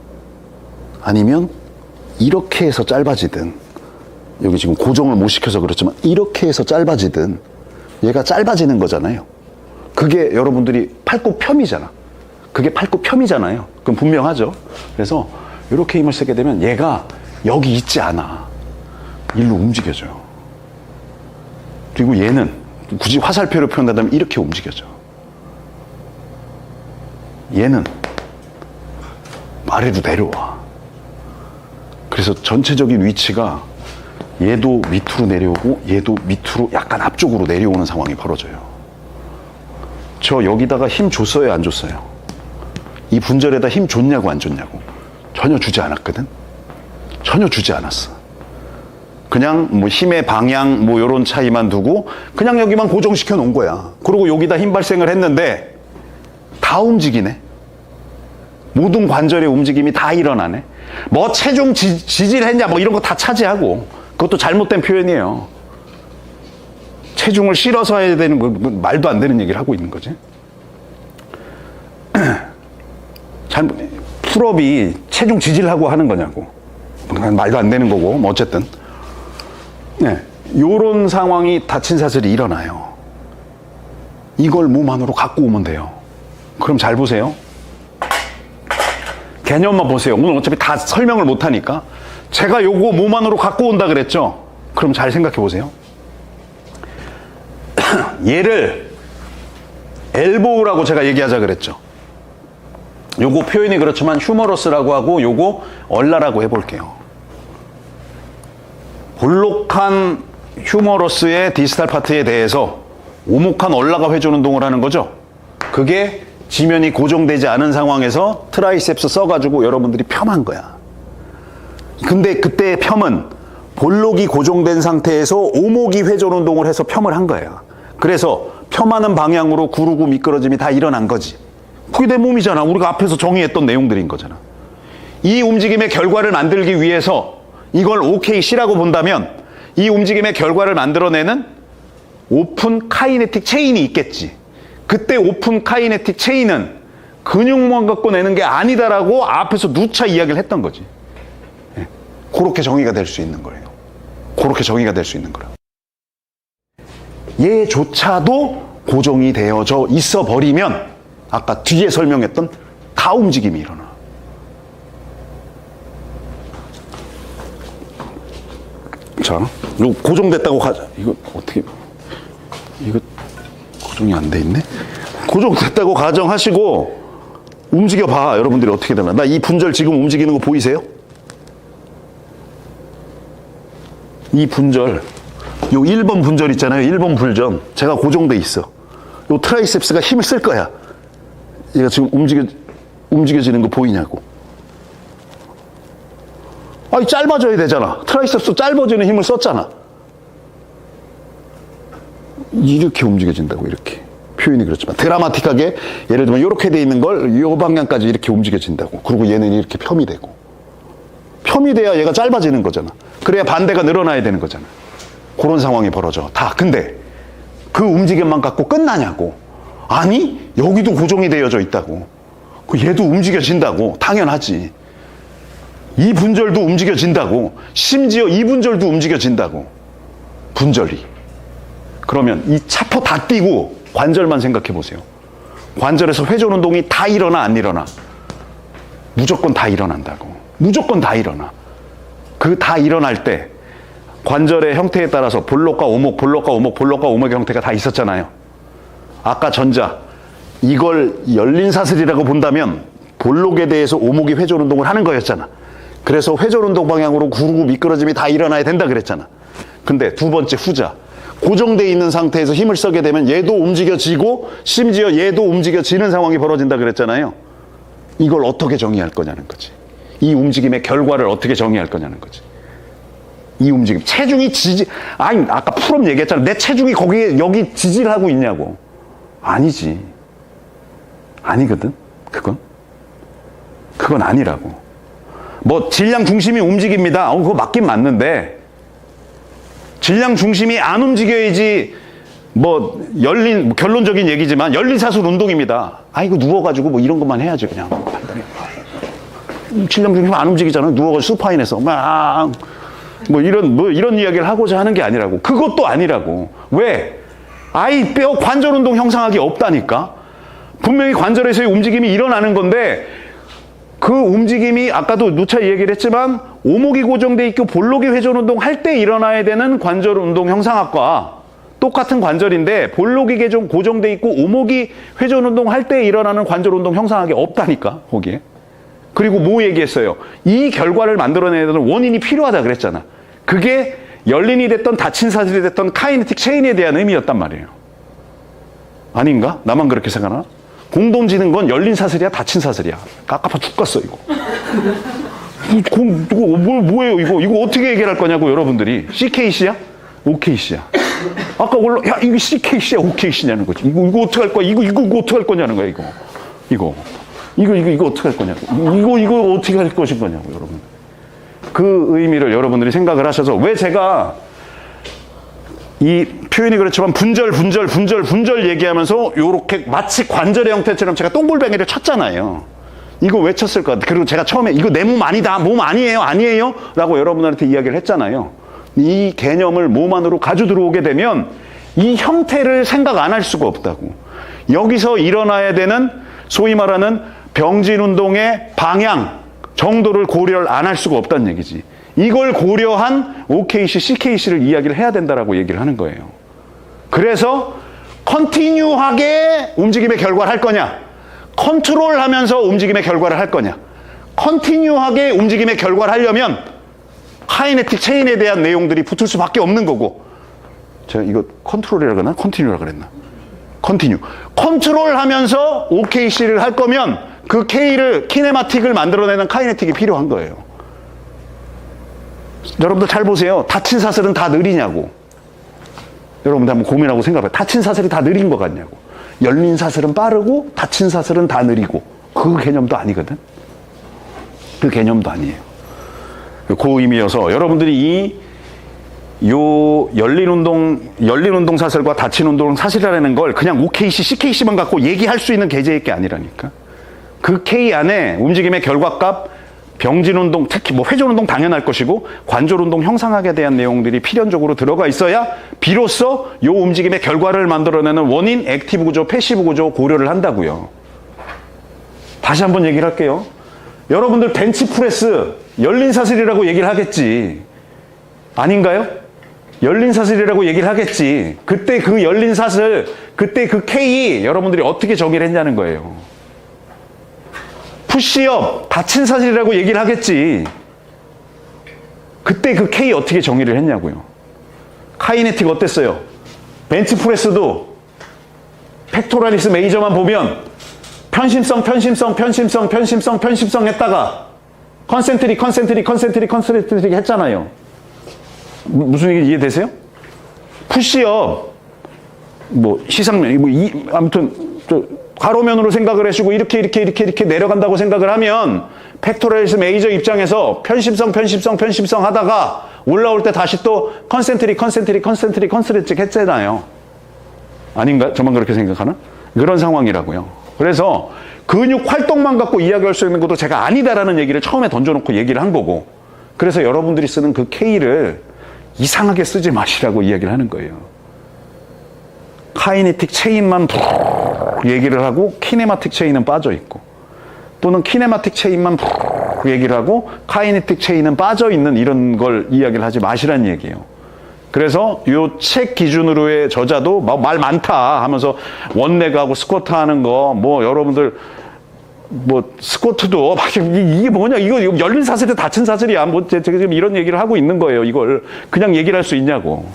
아니면 이렇게 해서 짧아지든 여기 지금 고정을 못 시켜서 그렇지만 이렇게 해서 짧아지든 얘가 짧아지는 거잖아요. 그게 여러분들이 팔굽혀펴미잖아. 그게 팔굽혀펴미잖아요. 그럼 분명하죠. 그래서 이렇게 힘을 쓰게 되면 얘가 여기 있지 않아. 일로 움직여져요. 그리고 얘는 굳이 화살표로 표현하자면 이렇게 움직여져. 얘는 아래로 내려와. 그래서 전체적인 위치가 얘도 밑으로 내려오고 얘도 밑으로 약간 앞쪽으로 내려오는 상황이 벌어져요. 저 여기다가 힘 줬어요, 안 줬어요? 이 분절에다 힘 줬냐고 안 줬냐고? 전혀 주지 않았거든. 전혀 주지 않았어. 그냥 뭐 힘의 방향 뭐 요런 차이만 두고 그냥 여기만 고정시켜 놓은 거야. 그리고 여기다 힘 발생을 했는데 다 움직이네. 모든 관절의 움직임이 다 일어나네. 뭐 체중 지질했냐 뭐 이런 거 다 차지하고. 그것도 잘못된 표현이에요. 체중을 실어서 해야 되는 거 말도 안 되는 얘기를 하고 있는 거지. 풀업이 체중 지질하고 하는 거냐고. 말도 안 되는 거고 뭐 어쨌든 네, 요런 상황이 다친 사슬이 일어나요. 이걸 몸 안으로 갖고 오면 돼요. 그럼 잘 보세요. 개념만 보세요. 오늘 어차피 다 설명을 못 하니까 제가 요거 몸 안으로 갖고 온다 그랬죠? 그럼 잘 생각해 보세요. 얘를 엘보우라고 제가 얘기하자 그랬죠. 요거 표현이 그렇지만 휴머러스라고 하고 요거 얼라라고 해볼게요. 볼록한 휴머러스의 디스탈 파트에 대해서 오목한 얼라가 회전 운동을 하는 거죠. 그게 지면이 고정되지 않은 상황에서 트라이셉스 써가지고 여러분들이 펴한 거야. 근데 그때 펴은 볼록이 고정된 상태에서 오목이 회전 운동을 해서 펴을 한 거야. 그래서 펴하는 방향으로 구르고 미끄러짐이 다 일어난 거지. 그게 내 몸이잖아. 우리가 앞에서 정의했던 내용들인 거잖아. 이 움직임의 결과를 만들기 위해서 이걸 OKC라고 본다면 이 움직임의 결과를 만들어내는 오픈 카이네틱 체인이 있겠지. 그때 오픈 카이네틱 체인은
근육만 갖고 내는 게 아니다라고 앞에서 누차 이야기를 했던 거지. 예. 그렇게 정의가 될 수 있는 거예요. 그렇게 정의가 될 수 있는 거라. 얘조차도 고정이 되어져 있어 버리면 아까 뒤에 설명했던 다 움직임이 일어나. 자, 이거 고정됐다고 이거 어떻게, 이거 고정이 안 돼 있네? 고정됐다고 가정하시고 움직여 봐. 여러분들이 어떻게 되나. 나 이 분절 지금 움직이는 거 보이세요? 이 분절, 요 1번 분절 있잖아요. 1번 분전. 제가 고정돼 있어. 요 트라이셉스가 힘을 쓸 거야. 얘가 지금 움직여지는 거 보이냐고. 아니, 짧아져야 되잖아. 트라이셉스 짧아지는 힘을 썼잖아. 이렇게 움직여진다고, 이렇게. 표현이 그렇지만. 드라마틱하게, 예를 들면 이렇게 돼 있는 걸 요 방향까지 이렇게 움직여진다고. 그리고 얘는 이렇게 펴이 되고. 펴이 돼야 얘가 짧아지는 거잖아. 그래야 반대가 늘어나야 되는 거잖아. 그런 상황이 벌어져. 다. 근데 그 움직임만 갖고 끝나냐고. 아니, 여기도 고정이 되어져 있다고. 얘도 움직여진다고. 당연하지. 이 분절도 움직여진다고. 심지어 이 분절도 움직여진다고. 분절이. 그러면 이 차포 다 띄고 관절만 생각해 보세요. 관절에서 회전 운동이 다 일어나 안 일어나? 무조건 다 일어난다고. 무조건 다 일어나. 그 다 일어날 때 관절의 형태에 따라서 볼록과 오목, 볼록과 오목, 볼록과 오목의 형태가 다 있었잖아요. 아까 전자, 이걸 열린 사슬이라고 본다면 볼록에 대해서 오목이 회전 운동을 하는 거였잖아. 그래서 회전 운동 방향으로 구르고 미끄러짐이 다 일어나야 된다 그랬잖아. 근데 두 번째 후자, 고정되어 있는 상태에서 힘을 쓰게 되면 얘도 움직여지고 심지어 얘도 움직여지는 상황이 벌어진다 그랬잖아요. 이걸 어떻게 정의할 거냐는 거지. 이 움직임의 결과를 어떻게 정의할 거냐는 거지. 이 움직임, 체중이 아니, 아까 풀업 얘기했잖아. 내 체중이 거기에, 여기 지지를 하고 있냐고. 아니지. 아니거든, 그건 아니라고. 뭐, 질량 중심이 움직입니다. 그거 맞긴 맞는데, 질량 중심이 안 움직여야지, 뭐, 결론적인 얘기지만, 열린 사슬 운동입니다. 이거 누워가지고 뭐 이런 것만 해야지, 그냥. 질량 중심 안 움직이잖아. 누워가지고 수파인에서. 뭐 이런 이야기를 하고자 하는 게 아니라고. 그것도 아니라고. 왜? 뼈 관절 운동 형성하기 없다니까. 분명히 관절에서의 움직임이 일어나는 건데, 그 움직임이 아까도 누차 얘기를 했지만 오목이 고정돼 있고 볼록이 회전 운동 할 때 일어나야 되는 관절 운동 형상학과 똑같은 관절인데 볼록이 고정돼 있고 오목이 회전 운동 할 때 일어나는 관절 운동 형상학이 없다니까, 거기에. 그리고 뭐 얘기했어요? 이 결과를 만들어내야 되는 원인이 필요하다 그랬잖아. 그게 열린이 됐던 닫힌 사슬이 됐던 카이네틱 체인에 대한 의미였단 말이에요. 아닌가? 나만 그렇게 생각하나? 공동지는 건 열린 사슬이야, 닫힌 사슬이야. 깝깝하 죽겠어, 이거. 뭐예요, 이거? 이거 어떻게 해결할 거냐고, 여러분들이. CKC야? OKC야? 아까 야, 이거 CKC야, OKC냐는 거지. 이거 어떻게 할 거야? 이거 어떻게 할 거냐는 거야, 이거 어떻게 할 거냐고. 이거 어떻게 할 것인 거냐고, 여러분. 그 의미를 여러분들이 생각을 하셔서, 왜 제가 이 표현이 그렇지만 분절 얘기하면서 요렇게 마치 관절의 형태처럼 제가 똥불뱅이를 쳤잖아요. 이거 왜 쳤을 것 같아요? 그리고 제가 처음에 이거 내 몸 아니다, 몸 아니에요 라고 여러분들한테 이야기를 했잖아요. 이 개념을 몸 안으로 가져 들어오게 되면 이 형태를 생각 안 할 수가 없다고. 여기서 일어나야 되는 소위 말하는 병진 운동의 방향 정도를 고려를 안 할 수가 없다는 얘기지. 이걸 고려한 OKC, CKC를 이야기를 해야 된다라고 얘기를 하는 거예요. 그래서 컨티뉴하게 움직임의 결과를 할 거냐, 컨트롤하면서 움직임의 결과를 할 거냐. 컨티뉴하게 움직임의 결과를 하려면 카이네틱 체인에 대한 내용들이 붙을 수밖에 없는 거고. 제가 이거 컨트롤이라고 그랬나? 컨티뉴라고 그랬나? 컨트롤하면서 OKC를 할 거면 그 K를, 키네마틱을 만들어내는 카이네틱이 필요한 거예요. 여러분들 잘 보세요. 닫힌 사슬은 다 느리냐고. 여러분들 한번 고민하고 생각해봐요. 닫힌 사슬이 다 느린 것 같냐고. 열린 사슬은 빠르고 닫힌 사슬은 다 느리고. 그 개념도 아니거든. 그 개념도 아니에요. 그 의미여서 여러분들이 열린 운동 사슬과 닫힌 운동 사슬이라는 걸 그냥 OKC, CKC만 갖고 얘기할 수 있는 계제일 게 아니라니까.
그 K 안에 움직임의 결과값, 병진운동, 특히 뭐 회전운동 당연할 것이고 관절운동 형상학에 대한 내용들이 필연적으로 들어가 있어야 비로소 요 움직임의 결과를 만들어내는 원인, 액티브 구조, 패시브 구조 고려를 한다고요. 다시 한번 얘기를 할게요. 여러분들 벤치프레스 열린 사슬이라고 얘기를 하겠지. 아닌가요? 열린 사슬이라고 얘기를 하겠지. 그때 그 열린 사슬, 그때 그 K 여러분들이 어떻게 정의를 했냐는 거예요. 푸시업 닫힌 사슬이라고 얘기를 하겠지. 그때 그 K 어떻게 정의를 했냐고요. 카이네틱 어땠어요? 벤치프레스도 팩토라리스 메이저만 보면 편심성 했다가 컨센트릭 했잖아요. 무슨 얘기 이해되세요? 푸시업 뭐 시상면 아무튼 가로면으로 생각을 하시고 이렇게 내려간다고 생각을 하면 팩토라리스 메이저 입장에서 편심성 하다가 올라올 때 다시 또 컨센트릭 했잖아요. 아닌가요? 저만 그렇게 생각하나? 그런 상황이라고요. 그래서 근육 활동만 갖고 이야기할 수 있는 것도 제가 아니다라는 얘기를 처음에 던져놓고 얘기를 한 거고, 그래서 여러분들이 쓰는 그 K를 이상하게 쓰지 마시라고 이야기를 하는 거예요. 카이네틱 체인만 얘기를 하고 키네마틱 체인은 빠져 있고, 또는 키네마틱 체인만 얘기를 하고 카이네틱 체인은 빠져 있는 이런 걸 이야기를 하지 마시라는 얘기예요. 그래서 요 책 기준으로의 저자도 말 많다 하면서 원렉하고 스쿼트 하는 거 뭐 여러분들 뭐 스쿼트도 막 이게 뭐냐 이거 열린 사슬이 닫힌 사슬이야 뭐 제가 지금 이런 얘기를 하고 있는 거예요. 이걸 그냥 얘기를 할 수 있냐고.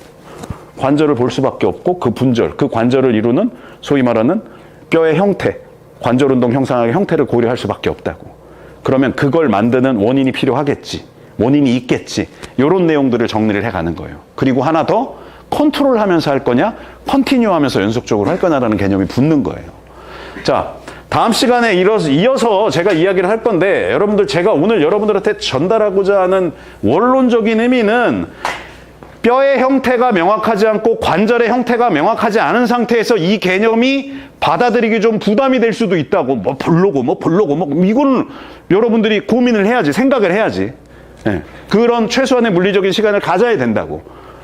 관절을 볼 수밖에 없고 그 분절, 그 관절을 이루는 소위 말하는 뼈의 형태, 관절 운동 형상학의 형태를 고려할 수밖에 없다고. 그러면 그걸 만드는 원인이 필요하겠지. 원인이 있겠지. 이런 내용들을 정리를 해가는 거예요. 그리고 하나 더 컨트롤하면서 할 거냐, 컨티뉴하면서 연속적으로 할 거냐라는 개념이 붙는 거예요. 자, 다음 시간에 이어서 제가 이야기를 할 건데, 여러분들 제가 오늘 여러분들한테 전달하고자 하는 원론적인 의미는 뼈의 형태가 명확하지 않고 관절의 형태가 명확하지 않은 상태에서 이 개념이 받아들이기 좀 부담이 될 수도 있다고. 뭐 별로고 이거는 여러분들이 고민을 해야지, 생각을 해야지. 네. 그런 최소한의 물리적인 시간을 가져야 된다고.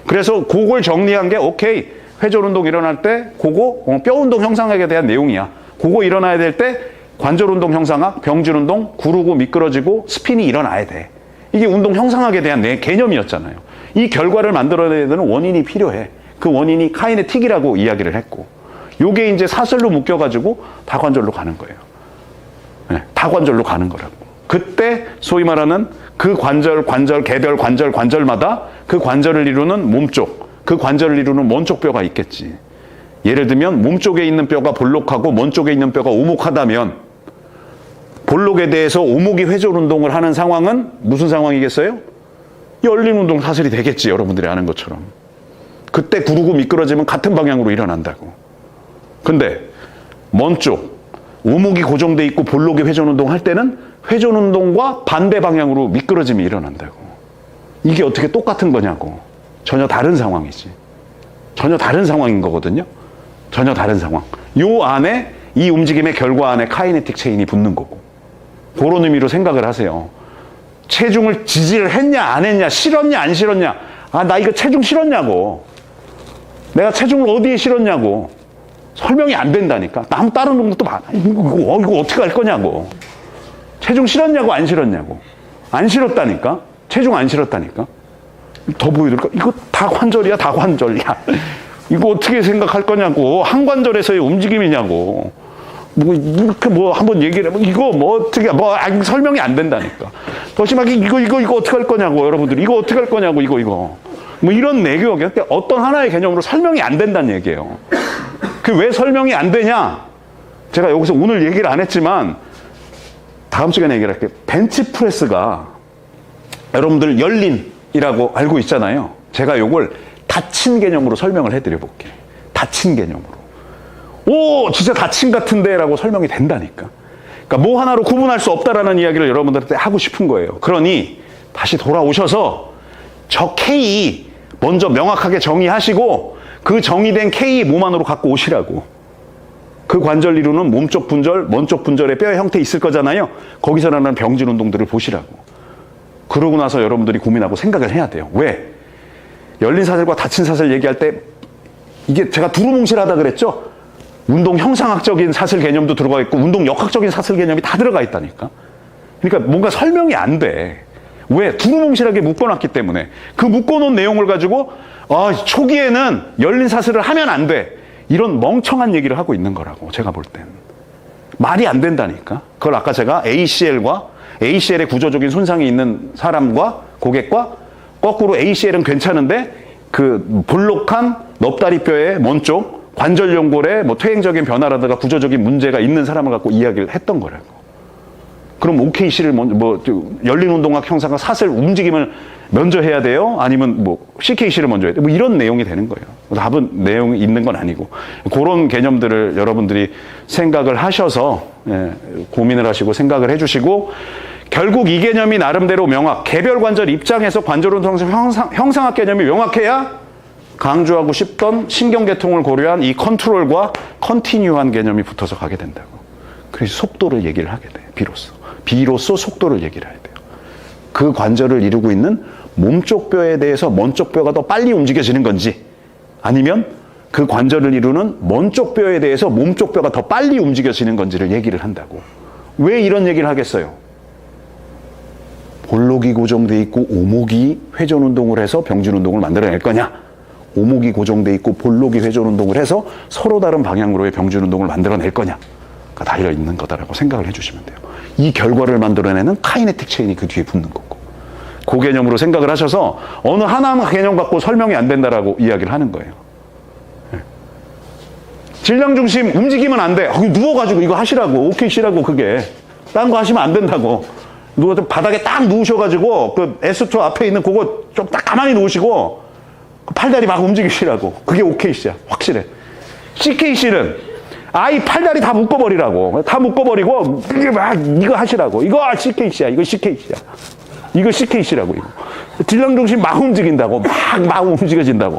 그래서 그걸 정리한 게 오케이. 회전운동 일어날 때 그거 뼈운동 형상학에 대한 내용이야. 그거 일어나야 될 때 관절운동 형상학, 병진운동, 구르고 미끄러지고 스핀이 일어나야 돼. 이게 운동 형상학에 대한 내 개념이었잖아요. 이 결과를 만들어내야 되는 원인이 필요해. 그 원인이 카이네틱이라고 이야기를 했고, 요게 이제 사슬로 묶여가지고 다관절로 가는 거예요. 네, 다관절로 가는 거라고. 그때 소위 말하는 그 개별 관절마다 그 관절을 이루는 몸쪽, 그 관절을 이루는 먼쪽 뼈가 있겠지. 예를 들면 몸 쪽에 있는 뼈가 볼록하고 먼 쪽에 있는 뼈가 오목하다면 볼록에 대해서 오목이 회전 운동을 하는 상황은 무슨 상황이겠어요? 열린 운동 사슬이 되겠지. 여러분들이 아는 것처럼. 그때 구르고 미끄러지면 같은 방향으로 일어난다고. 근데 먼 쪽, 오목이 고정돼 있고 볼록이 회전 운동 할 때는 회전 운동과 반대 방향으로 미끄러짐이 일어난다고. 이게 어떻게 똑같은 거냐고. 전혀 다른 상황이지. 전혀 다른 상황인 거거든요. 전혀 다른 상황. 요 안에 이 움직임의 결과 안에 카이네틱 체인이 붙는 거고. 그런 의미로 생각을 하세요. 체중을 지지를 했냐 안 했냐, 실었냐 안 실었냐. 아, 나 이거 체중 실었냐고. 내가 체중을 어디에 실었냐고. 설명이 안 된다니까. 다른 운동도 많아. 이거 어떻게 할 거냐고. 체중 실었냐고 안 실었냐고. 안 실었다니까. 체중 안 실었다니까. 더 보여드릴까? 이거 다관절이야. 이거 어떻게 생각할 거냐고. 한관절에서의 움직임이냐고. 뭐 이렇게 뭐 한번 얘기를 해보. 이거 뭐 어떻게 설명이 안 된다니까. 더 심하게 이거 어떻게 할 거냐고. 여러분들 이거 어떻게 할 거냐고. 이거 뭐 이런 내용. 어떤 하나의 개념으로 설명이 안 된다는 얘기예요. 그 왜 설명이 안 되냐? 제가 여기서 오늘 얘기를 안 했지만 다음 시간에 얘기를 할게요. 벤치프레스가 여러분들 열린이라고 알고 있잖아요. 제가 요걸 닫힌 개념으로 설명을 해드려 볼게요. 닫힌 개념으로. 오, 진짜 닫힌 같은데 라고 설명이 된다니까. 그러니까 뭐 하나로 구분할 수 없다라는 이야기를 여러분들한테 하고 싶은 거예요. 그러니 다시 돌아오셔서 저 K 먼저 명확하게 정의하시고 그 정의된 K 몸 안으로 갖고 오시라고.
그 관절 이루는 몸쪽 분절, 먼쪽 분절의 뼈의 형태 있을 거잖아요. 거기서 나는 병진 운동들을 보시라고. 그러고 나서 여러분들이 고민하고 생각을 해야 돼요. 왜? 열린 사슬과 닫힌 사슬 얘기할 때 이게 제가 두루뭉실하다 그랬죠? 운동 형상학적인 사슬 개념도 들어가 있고 운동 역학적인 사슬 개념이 다 들어가 있다니까. 그러니까 뭔가 설명이 안 돼. 왜? 두루뭉실하게 묶어놨기 때문에. 그 묶어놓은 내용을 가지고 초기에는 열린 사슬을 하면 안 돼. 이런 멍청한 얘기를 하고 있는 거라고 제가 볼 땐. 말이 안 된다니까. 그걸 아까 제가 ACL의 구조적인 손상이 있는 사람과 고객과 거꾸로 ACL은 괜찮은데 그 볼록한 넙다리뼈의 먼쪽 관절 연골에 뭐 퇴행적인 변화라든가 구조적인 문제가 있는 사람을 갖고 이야기를 했던 거라고. 그럼 OKC를 먼저 열린 운동학 형상과 사슬 움직임을 먼저 해야 돼요? 아니면 CKC를 먼저 해야 돼요? 이런 내용이 되는 거예요. 답은 내용이 있는 건 아니고. 그런 개념들을 여러분들이 생각을 하셔서 고민을 하시고 생각을 해주시고 결국 이 개념이 나름대로 개별 관절 입장에서 관절 운동 형상학 개념이 명확해야 강조하고 싶던 신경계통을 고려한 이 컨트롤과 컨티뉴한 개념이 붙어서 가게 된다고. 그래서 속도를 얘기를 하게 돼. 비로소 속도를 얘기를 해야 돼요. 그 관절을 이루고 있는 몸쪽 뼈에 대해서 먼쪽 뼈가 더 빨리 움직여지는 건지 아니면 그 관절을 이루는 먼쪽 뼈에 대해서 몸쪽 뼈가 더 빨리 움직여지는 건지를 얘기를 한다고. 왜 이런 얘기를 하겠어요? 볼록이 고정돼 있고 오목이 회전 운동을 해서 병진 운동을 만들어낼 거냐? 오목이 고정돼 있고 볼록이 회전 운동을 해서 서로 다른 방향으로의 병진 운동을 만들어낼 거냐가 달려 있는 거다라고 생각을 해주시면 돼요. 이 결과를 만들어내는 카이네틱 체인이 그 뒤에 붙는 거고. 그 개념으로 생각을 하셔서 어느 하나하나 개념 갖고 설명이 안 된다라고 이야기를 하는 거예요. 질량 중심 움직이면 안 돼. 누워가지고 이거 하시라고. OKC라고 그게. 딴 거 하시면 안 된다고. 바닥에 딱 누우셔가지고 그 S2 앞에 있는 그거 좀 딱 가만히 놓으시고 팔다리 막 움직이시라고. 그게 OKC야. 확실해. CKC는 아이 팔다리 다 묶어버리라고. 다 묶어버리고 이거 하시라고. 이거 CKC야. 이거 CKC야. 이거 CKC라고. 이거. 질량 중심 막 움직인다고. 막 움직여진다고.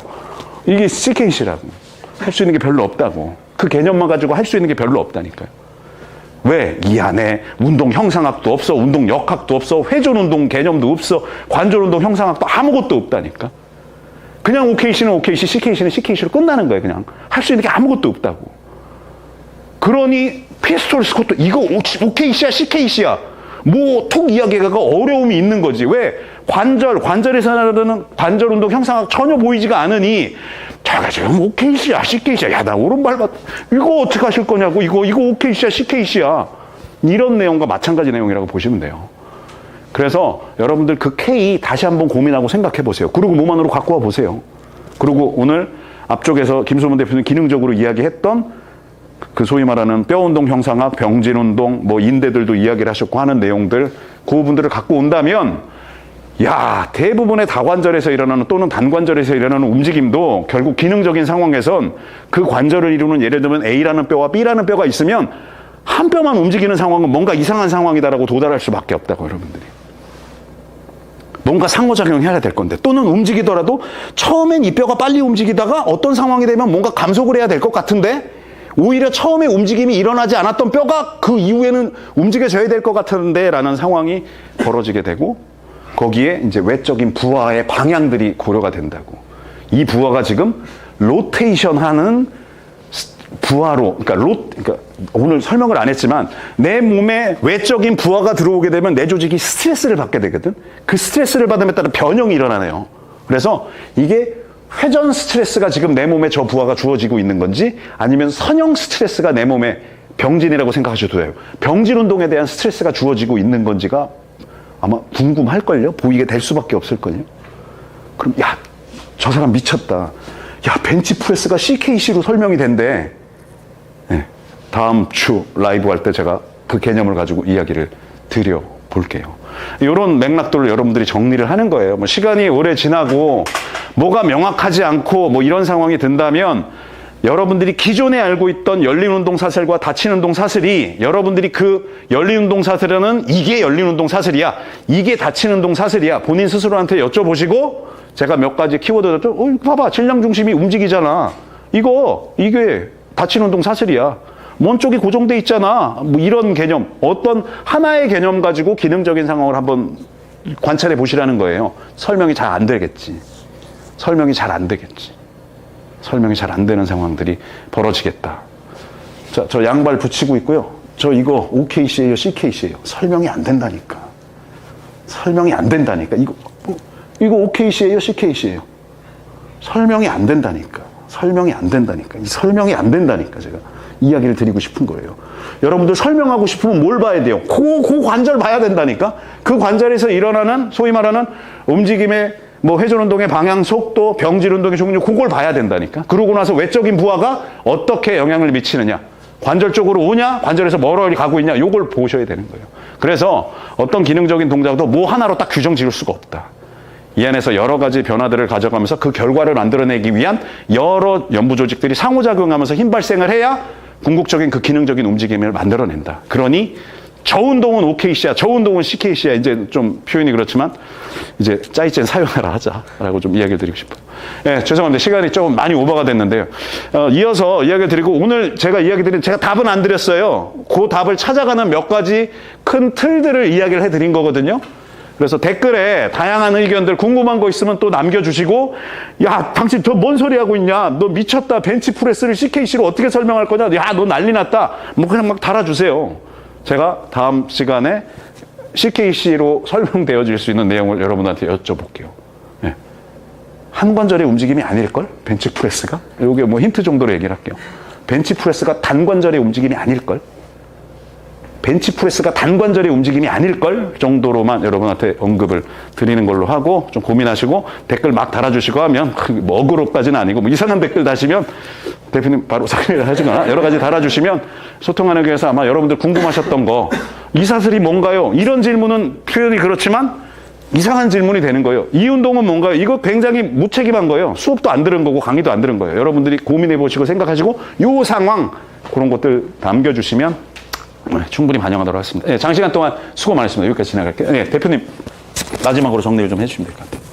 이게 CKC라고. 할 수 있는 게 별로 없다고. 그 개념만 가지고 할 수 있는 게 별로 없다니까요. 왜? 이 안에 운동 형상학도 없어, 운동 역학도 없어, 회전 운동 개념도 없어, 관절 운동 형상학도 아무것도 없다니까. 그냥 OKC는 OKC, CKC는 CKC로 끝나는 거예요. 그냥 할 수 있는 게 아무것도 없다고. 그러니 피스톨 스쿼트 이거 OKC야, CKC야. 툭 이야기가 어려움이 있는 거지. 왜? 관절에서 나르는 관절 운동 형상학 전혀 보이지가 않으니 자가 지금 OKC야, CKC야. 야, 나 오른발 이거 어떻게 하실 거냐고. 이거 OKC야, CKC야. 이런 내용과 마찬가지 내용이라고 보시면 돼요. 그래서 여러분들 그 K 다시 한번 고민하고 생각해 보세요. 그리고 몸 안으로 갖고 와 보세요. 그리고 오늘 앞쪽에서 김소문 대표님 기능적으로 이야기했던 그 소위 말하는 뼈 운동 형상학, 병진 운동, 인대들도 이야기를 하셨고 하는 내용들, 그 부분들을 갖고 온다면, 대부분의 다관절에서 일어나는 또는 단관절에서 일어나는 움직임도 결국 기능적인 상황에선 그 관절을 이루는 예를 들면 A라는 뼈와 B라는 뼈가 있으면 한 뼈만 움직이는 상황은 뭔가 이상한 상황이다라고 도달할 수밖에 없다고, 여러분들이. 뭔가 상호작용해야 될 건데, 또는 움직이더라도 처음엔 이 뼈가 빨리 움직이다가 어떤 상황이 되면 뭔가 감속을 해야 될 것 같은데, 오히려 처음에 움직임이 일어나지 않았던 뼈가 그 이후에는 움직여져야 될 것 같은데 라는 상황이 벌어지게 되고, 거기에 이제 외적인 부하의 방향들이 고려가 된다고. 이 부하가 지금 로테이션 하는 부하로, 그러니까 오늘 설명을 안 했지만 내 몸에 외적인 부하가 들어오게 되면 내 조직이 스트레스를 받게 되거든. 그 스트레스를 받음에 따라 변형이 일어나네요. 그래서 이게 회전 스트레스가 지금 내 몸에 저 부하가 주어지고 있는 건지 아니면 선형 스트레스가 내 몸에 병진이라고 생각하셔도 돼요. 병진 운동에 대한 스트레스가 주어지고 있는 건지가 아마 궁금할걸요? 보이게 될 수밖에 없을걸요? 그럼 저 사람 미쳤다. 벤치프레스가 CKC로 설명이 된대. 다음 주 라이브 할 때 제가 그 개념을 가지고 이야기를 드려볼게요. 이런 맥락들을 여러분들이 정리를 하는 거예요. 시간이 오래 지나고 뭐가 명확하지 않고 이런 상황이 든다면 여러분들이 기존에 알고 있던 열린 운동 사슬과 닫힌 운동 사슬이 여러분들이 그 열린 운동 사슬은 이게 열린 운동 사슬이야, 이게 닫힌 운동 사슬이야, 본인 스스로한테 여쭤보시고 제가 몇 가지 키워드를 봐봐, 질량 중심이 움직이잖아, 이게 닫힌 운동 사슬이야, 뭔 쪽이 고정돼 있잖아. 뭐 이런 개념, 어떤 하나의 개념 가지고 기능적인 상황을 한번 관찰해 보시라는 거예요. 설명이 잘 안 되겠지. 설명이 잘 안 되겠지. 설명이 잘 안 되는 상황들이 벌어지겠다. 자, 저 양발 붙이고 있고요. 저 이거 OKC예요, CKC예요. 설명이 안 된다니까. 설명이 안 된다니까. 이거 OKC예요, CKC예요. 설명이 안 된다니까. 설명이 안 된다니까. 이 설명이 안 된다니까 제가 이야기를 드리고 싶은 거예요. 여러분들 설명하고 싶으면 뭘 봐야 돼요? 그 관절 봐야 된다니까. 그 관절에서 일어나는 소위 말하는 움직임의 뭐 회전 운동의 방향, 속도, 병질 운동의 종류, 그걸 봐야 된다니까. 그러고 나서 외적인 부하가 어떻게 영향을 미치느냐. 관절 쪽으로 오냐, 관절에서 멀리 가고 있냐, 요걸 보셔야 되는 거예요. 그래서 어떤 기능적인 동작도 뭐 하나로 딱 규정 지을 수가 없다. 이 안에서 여러 가지 변화들을 가져가면서 그 결과를 만들어내기 위한 여러 연부 조직들이 상호작용하면서 힘 발생을 해야 궁극적인 그 기능적인 움직임을 만들어낸다. 그러니 저 운동은 OKC야, 저 운동은 CKC야. 이제 좀 표현이 그렇지만 이제 짜이젠 사용하라 하자라고 좀 이야기를 드리고 싶어요. 예, 죄송합니다. 시간이 조금 많이 오버가 됐는데요. 이어서 이야기를 드리고 오늘 제가 이야기 드린 제가 답은 안 드렸어요. 그 답을 찾아가는 몇 가지 큰 틀들을 이야기를 해드린 거거든요. 그래서 댓글에 다양한 의견들 궁금한 거 있으면 또 남겨주시고, 야, 당신 저 뭔 소리 하고 있냐? 너 미쳤다. 벤치프레스를 CKC로 어떻게 설명할 거냐? 야, 너 난리 났다. 뭐 그냥 막 달아주세요. 제가 다음 시간에 CKC로 설명되어질 수 있는 내용을 여러분한테 여쭤볼게요. 네. 한 관절의 움직임이 아닐걸? 벤치프레스가? 이게 뭐 힌트 정도로 얘기를 할게요. 벤치프레스가 단관절의 움직임이 아닐걸? 벤치프레스가 단관절의 움직임이 아닐걸 정도로만 여러분한테 언급을 드리는 걸로 하고 좀 고민하시고 댓글 막 달아주시고 하면 뭐 어그로까지는 아니고 뭐 이상한 댓글 다시면 대표님 바로 상의를 하시거나 여러 가지 달아주시면 소통하는 게 위해서 아마 여러분들 궁금하셨던 거 이 사슬이 뭔가요? 이런 질문은 표현이 그렇지만 이상한 질문이 되는 거예요. 이 운동은 뭔가요? 이거 굉장히 무책임한 거예요. 수업도 안 들은 거고 강의도 안 들은 거예요. 여러분들이 고민해 보시고 생각하시고 요 상황 그런 것들 남겨주시면 충분히 반영하도록 하겠습니다. 네, 장시간 동안 수고 많으셨습니다. 여기까지 진행할게요. 네, 대표님 마지막으로 정리를 좀 해주시면 될 것 같아요.